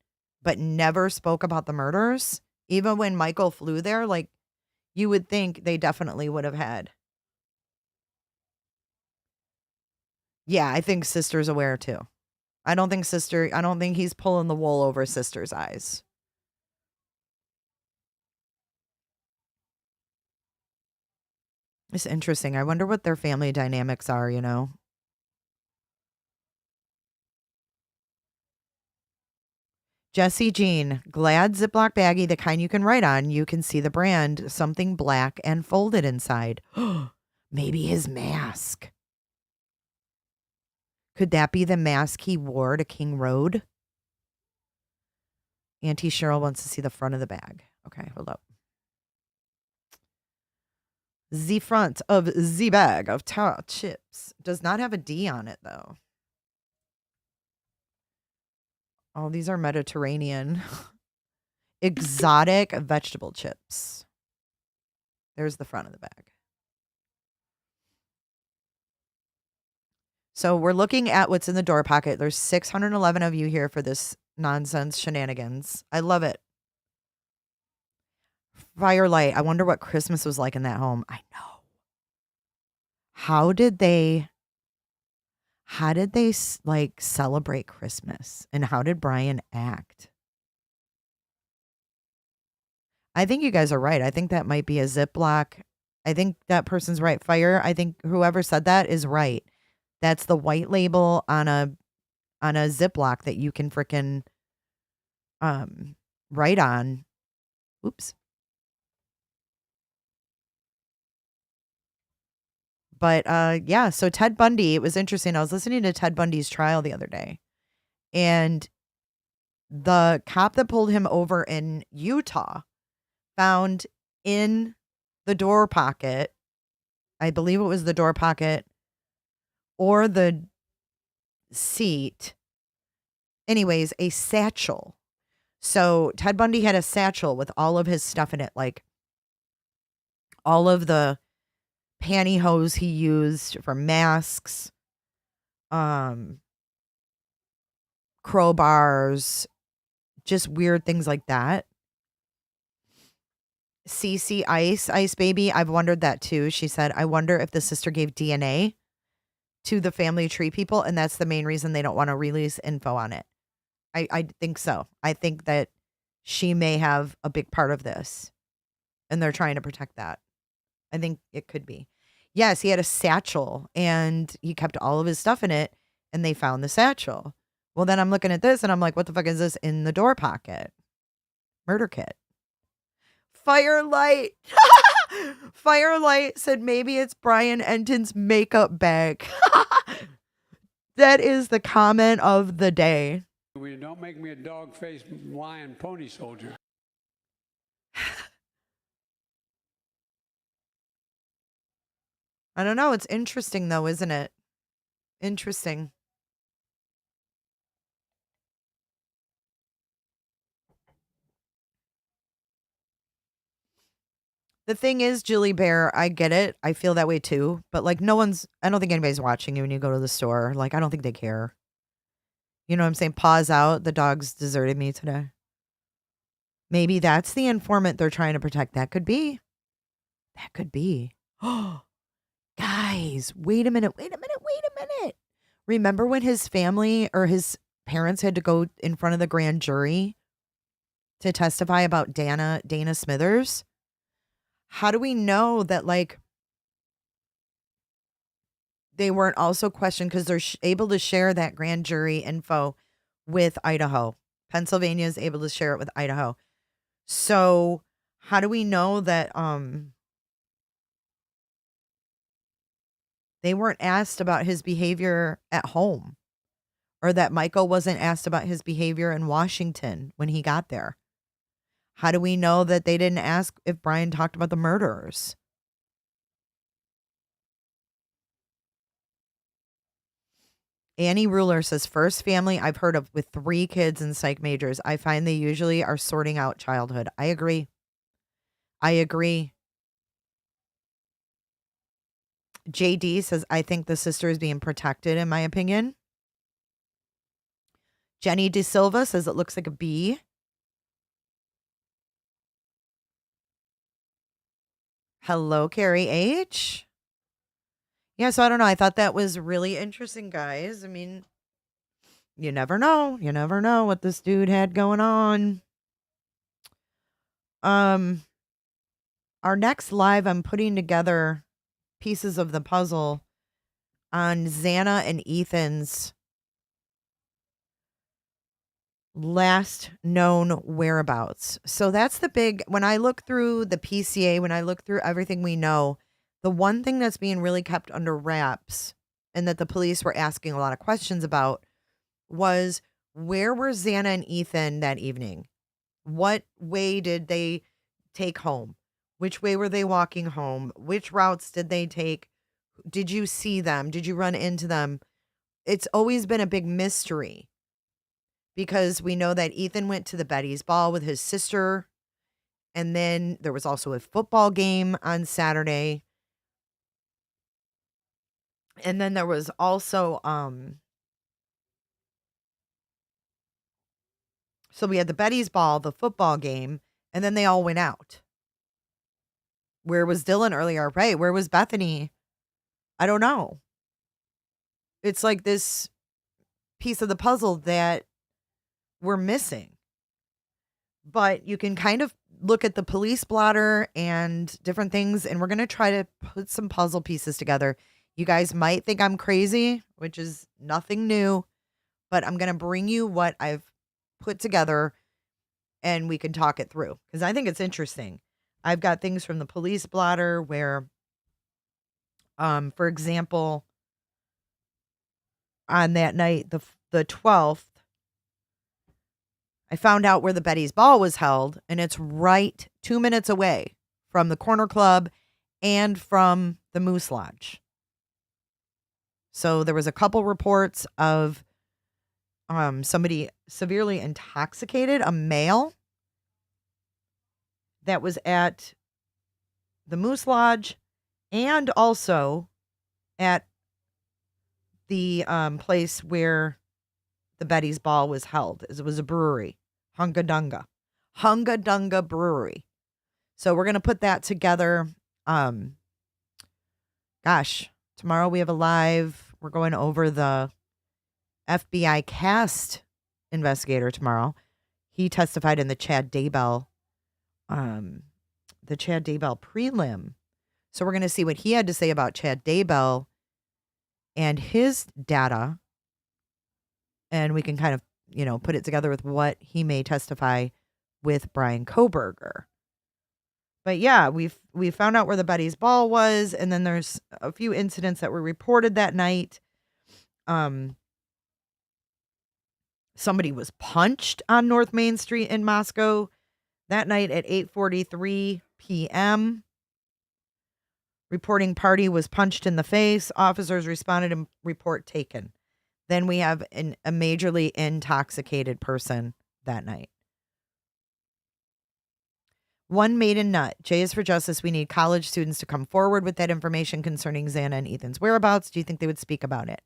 but never spoke about the murders. Even when Michael flew there, like, you would think they definitely would have had. Yeah, I think sister's aware too. I don't think he's pulling the wool over sister's eyes. It's interesting. I wonder what their family dynamics are, you know? Jesse Jean, Glad Ziploc baggie, the kind you can write on. You can see the brand, something black and folded inside. Maybe his mask. Could that be the mask he wore to King Road? Auntie Cheryl wants to see the front of the bag. Okay, hold up. The front of the bag of chips does not have a D on it, though. Oh, these are Mediterranean exotic vegetable chips. There's the front of the bag. So we're looking at what's in the door pocket. There's 611 of you here for this nonsense shenanigans. I love it. Firelight. I wonder what Christmas was like in that home. I know. How did they like celebrate Christmas? And how did Bryan act? I think you guys are right. I think that might be a Ziploc. I think that person's right. Fire. I think whoever said that is right. That's the white label on a Ziploc that you can frickin' write on. Oops. But yeah, so Ted Bundy, it was interesting. I was listening to Ted Bundy's trial the other day, and the cop that pulled him over in Utah found in the door pocket, I believe it was the door pocket or the seat, anyways, a satchel. So Ted Bundy had a satchel with all of his stuff in it, like all of the pantyhose he used for masks, crowbars, just weird things like that. CC Ice Baby, I've wondered that too. She said, I wonder if the sister gave DNA to the family tree people, and that's the main reason they don't want to release info on it. I think so. I think that she may have a big part of this, and they're trying to protect that. I think it could be. Yes, he had a satchel, and he kept all of his stuff in it, and they found the satchel. Well, then I'm looking at this, and I'm like, what the fuck is this in the door pocket? Murder kit. Firelight. Firelight said maybe it's Bryan Enton's makeup bag. That is the comment of the day. Don't make me a dog-faced lion pony soldier. I don't know. It's interesting, though, isn't it? Interesting. The thing is, Julie Bear, I get it. I feel that way too. But like, I don't think anybody's watching you when you go to the store. Like, I don't think they care. You know what I'm saying? Pause out. The dogs deserted me today. Maybe that's the informant they're trying to protect. That could be. That could be. Oh, guys, wait a minute. Remember when his family or his parents had to go in front of the grand jury to testify about Dana Smithers? How do we know that, like, they weren't also questioned because they're able to share that grand jury info with Idaho? Pennsylvania is able to share it with Idaho. So how do we know that they weren't asked about his behavior at home, or that Michael wasn't asked about his behavior in Washington when he got there? How do we know that they didn't ask if Bryan talked about the murderers? Annie Ruler says, first family I've heard of with 3 kids and psych majors. I find they usually are sorting out childhood. I agree. JD says, I think the sister is being protected, in my opinion. Jenny De Silva says it looks like a B. Hello, Carrie H. Yeah, so I don't know. I thought that was really interesting, guys. I mean, you never know. You never know what this dude had going on. Our next live, I'm putting together pieces of the puzzle on Xana and Ethan's last known whereabouts. So that's the big, when I look through the PCA, when I look through everything we know, the one thing that's being really kept under wraps and that the police were asking a lot of questions about was, where were Xana and Ethan that evening? What way did they take home? Which way were they walking home? Which routes did they take? Did you see them? Did you run into them? It's always been a big mystery, because we know that Ethan went to the Betty's ball with his sister, and then there was also a football game on Saturday. And then there was also so we had the Betty's ball, the football game, and then they all went out. Where was Dylan earlier? Right. Where was Bethany? I don't know. It's like this piece of the puzzle that we're missing. But you can kind of look at the police blotter and different things, and we're going to try to put some puzzle pieces together. You guys might think I'm crazy, which is nothing new, but I'm going to bring you what I've put together and we can talk it through because I think it's interesting. I've got things from the police blotter where, for example, on that night, the 12th, I found out where the Betty's Ball was held, and it's right 2 minutes away from the Corner Club and from the Moose Lodge. So there was a couple reports of somebody severely intoxicated, a male that was at the Moose Lodge and also at the place where the Betty's Ball was held. It was a brewery, Hunga Dunga Brewery. So we're going to put that together. Tomorrow we have a live. We're going over the FBI cast investigator tomorrow. He testified in the Chad Daybell prelim. So we're going to see what he had to say about Chad Daybell and his data. And we can kind of, put it together with what he may testify with Bryan Kohberger. But yeah, we found out where the Betty's Ball was, and then there's a few incidents that were reported that night. Somebody was punched on North Main Street in Moscow that night at 8:43 p.m. Reporting party was punched in the face. Officers responded and report taken. Then we have a majorly intoxicated person that night. One maiden nut. J is for justice. We need college students to come forward with that information concerning Xana and Ethan's whereabouts. Do you think they would speak about it?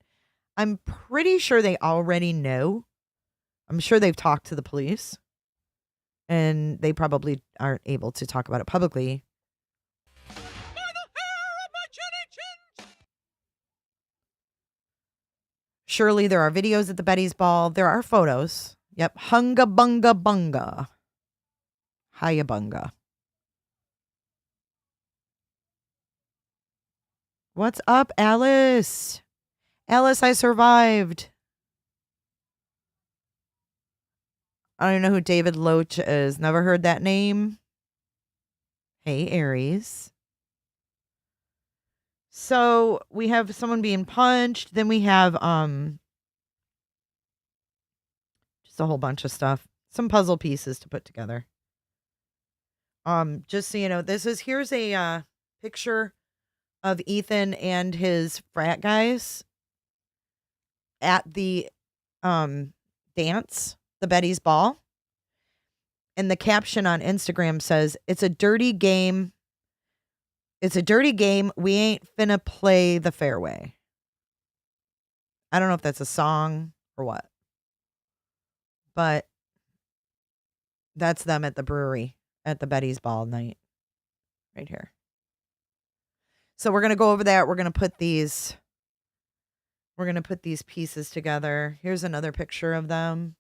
I'm pretty sure they already know. I'm sure they've talked to the police. And they probably aren't able to talk about it publicly. Surely there are videos at the Betty's Ball. There are photos. Yep. Hunga bunga bunga. Hiya bunga. What's up, Alice? Alice, I survived. I don't know who David Loach is. Never heard that name. Hey, Aries. So we have someone being punched. Then we have just a whole bunch of stuff. Some puzzle pieces to put together. Just so you know, here's a picture of Ethan and his frat guys at the dance, the Betty's Ball. And the caption on Instagram says, "It's a dirty game. It's a dirty game. We ain't finna play the fairway." I don't know if that's a song or what. But that's them at the brewery at the Betty's Ball night. Right here. So we're going to go over that. We're going to put these pieces together. Here's another picture of them.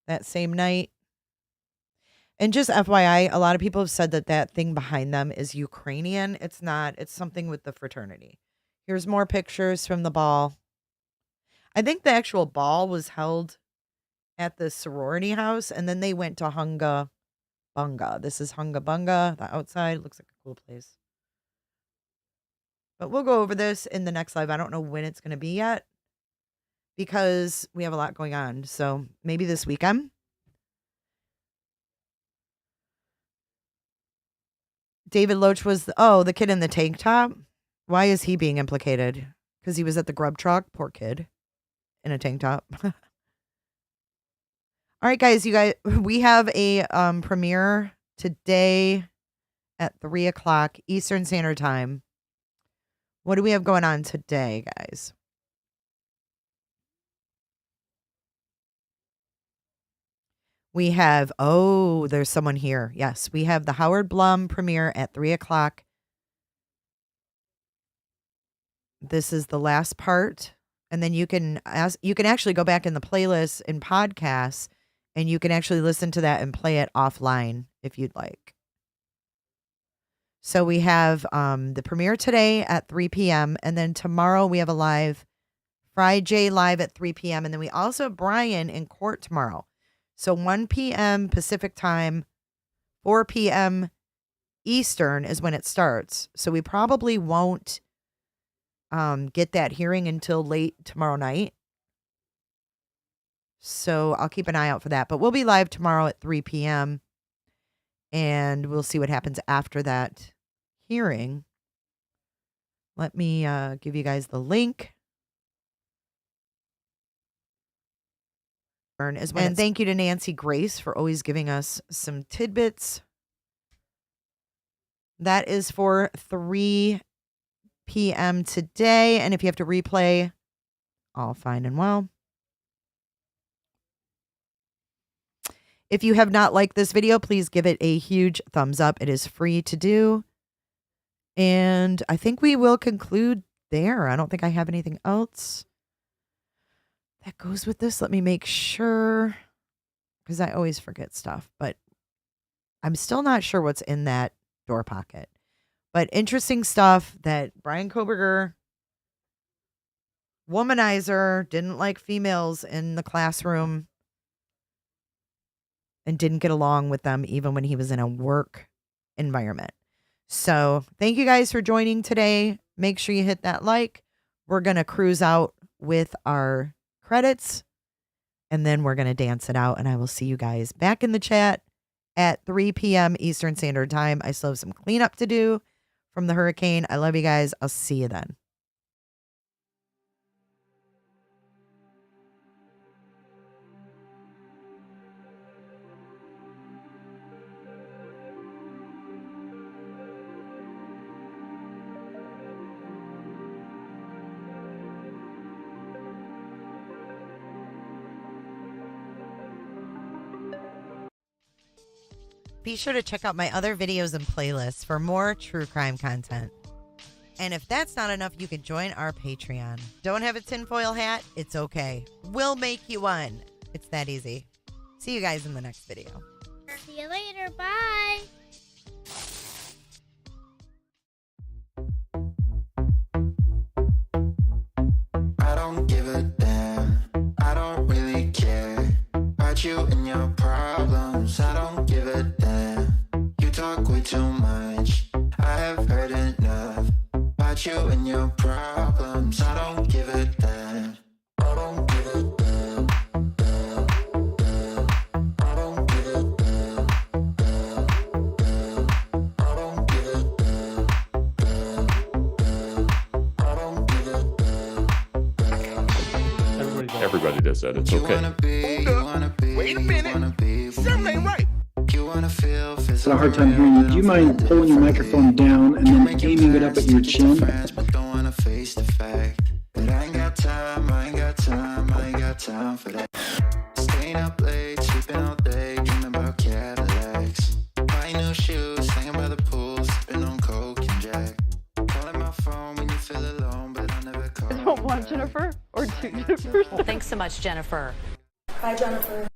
That same night. And just FYI, a lot of people have said that thing behind them is Ukrainian. It's not. It's something with the fraternity. Here's more pictures from the ball. I think the actual ball was held at the sorority house, and then they went to Hunga Bunga. This is Hunga Bunga. The outside looks like a cool place. But we'll go over this in the next live. I don't know when it's going to be yet because we have a lot going on. So maybe this weekend. David Loach was, the kid in the tank top. Why is he being implicated? Because he was at the grub truck. Poor kid in a tank top. All right, guys, we have a premiere today at 3:00 Eastern Standard Time. What do we have going on today, guys? We have, there's someone here. Yes, we have the Howard Blum premiere at 3:00. This is the last part. And then you can actually go back in the playlist and podcasts And you can actually listen to that and play it offline if you'd like. So we have the premiere today at 3 p.m. And then tomorrow we have a live, Friday live at 3 p.m. And then we also have Bryan in court tomorrow. So 1 p.m. Pacific time, 4 p.m. Eastern is when it starts. So we probably won't get that hearing until late tomorrow night. So I'll keep an eye out for that. But we'll be live tomorrow at 3 p.m. And we'll see what happens after that hearing. Let me give you guys the link. And thank you to Nancy Grace for always giving us some tidbits. That is for 3 p.m. today. And if you have to replay, all fine and well. If you have not liked this video, please give it a huge thumbs up. It is free to do. And I think we will conclude there. I don't think I have anything else that goes with this. Let me make sure, because I always forget stuff. But I'm still not sure what's in that door pocket. But interesting stuff that Bryan Kohberger, womanizer, didn't like females in the classroom and didn't get along with them even when he was in a work environment. So thank you guys for joining today. Make sure you hit that like. We're going to cruise out with our credits, and then we're going to dance it out. And I will see you guys back in the chat at 3 p.m. Eastern Standard Time. I still have some cleanup to do from the hurricane. I love you guys. I'll see you then. Be sure to check out my other videos and playlists for more true crime content. And if that's not enough, you can join our Patreon. Don't have a tinfoil hat? It's okay. We'll make you one. It's that easy. See you guys in the next video. See you later. Bye. I don't give a damn. I don't really care about you and your problems. I don't give a damn. You talk way too much. I have heard enough about you and your problems. I don't give a damn. I don't give a damn. I don't give a damn. I don't give a damn. I don't give a damn. Everybody does that. It's okay. Wait a minute. Something ain't right. I had a hard time hearing you. Do you mind pulling your microphone down and then aiming it up at your chin? But don't wanna face the fact that I ain't got time, I ain't got time, I ain't got time for that. Staying up late, sleeping all day, dreaming about Cadillacs. Buying new shoes, hanging by the pool, sipping on Coke and Jack. Calling my phone when you feel alone, but I'll never call. I don't want Jennifer or two Jennifers. Well, thanks so much, Jennifer. Bye, Jennifer.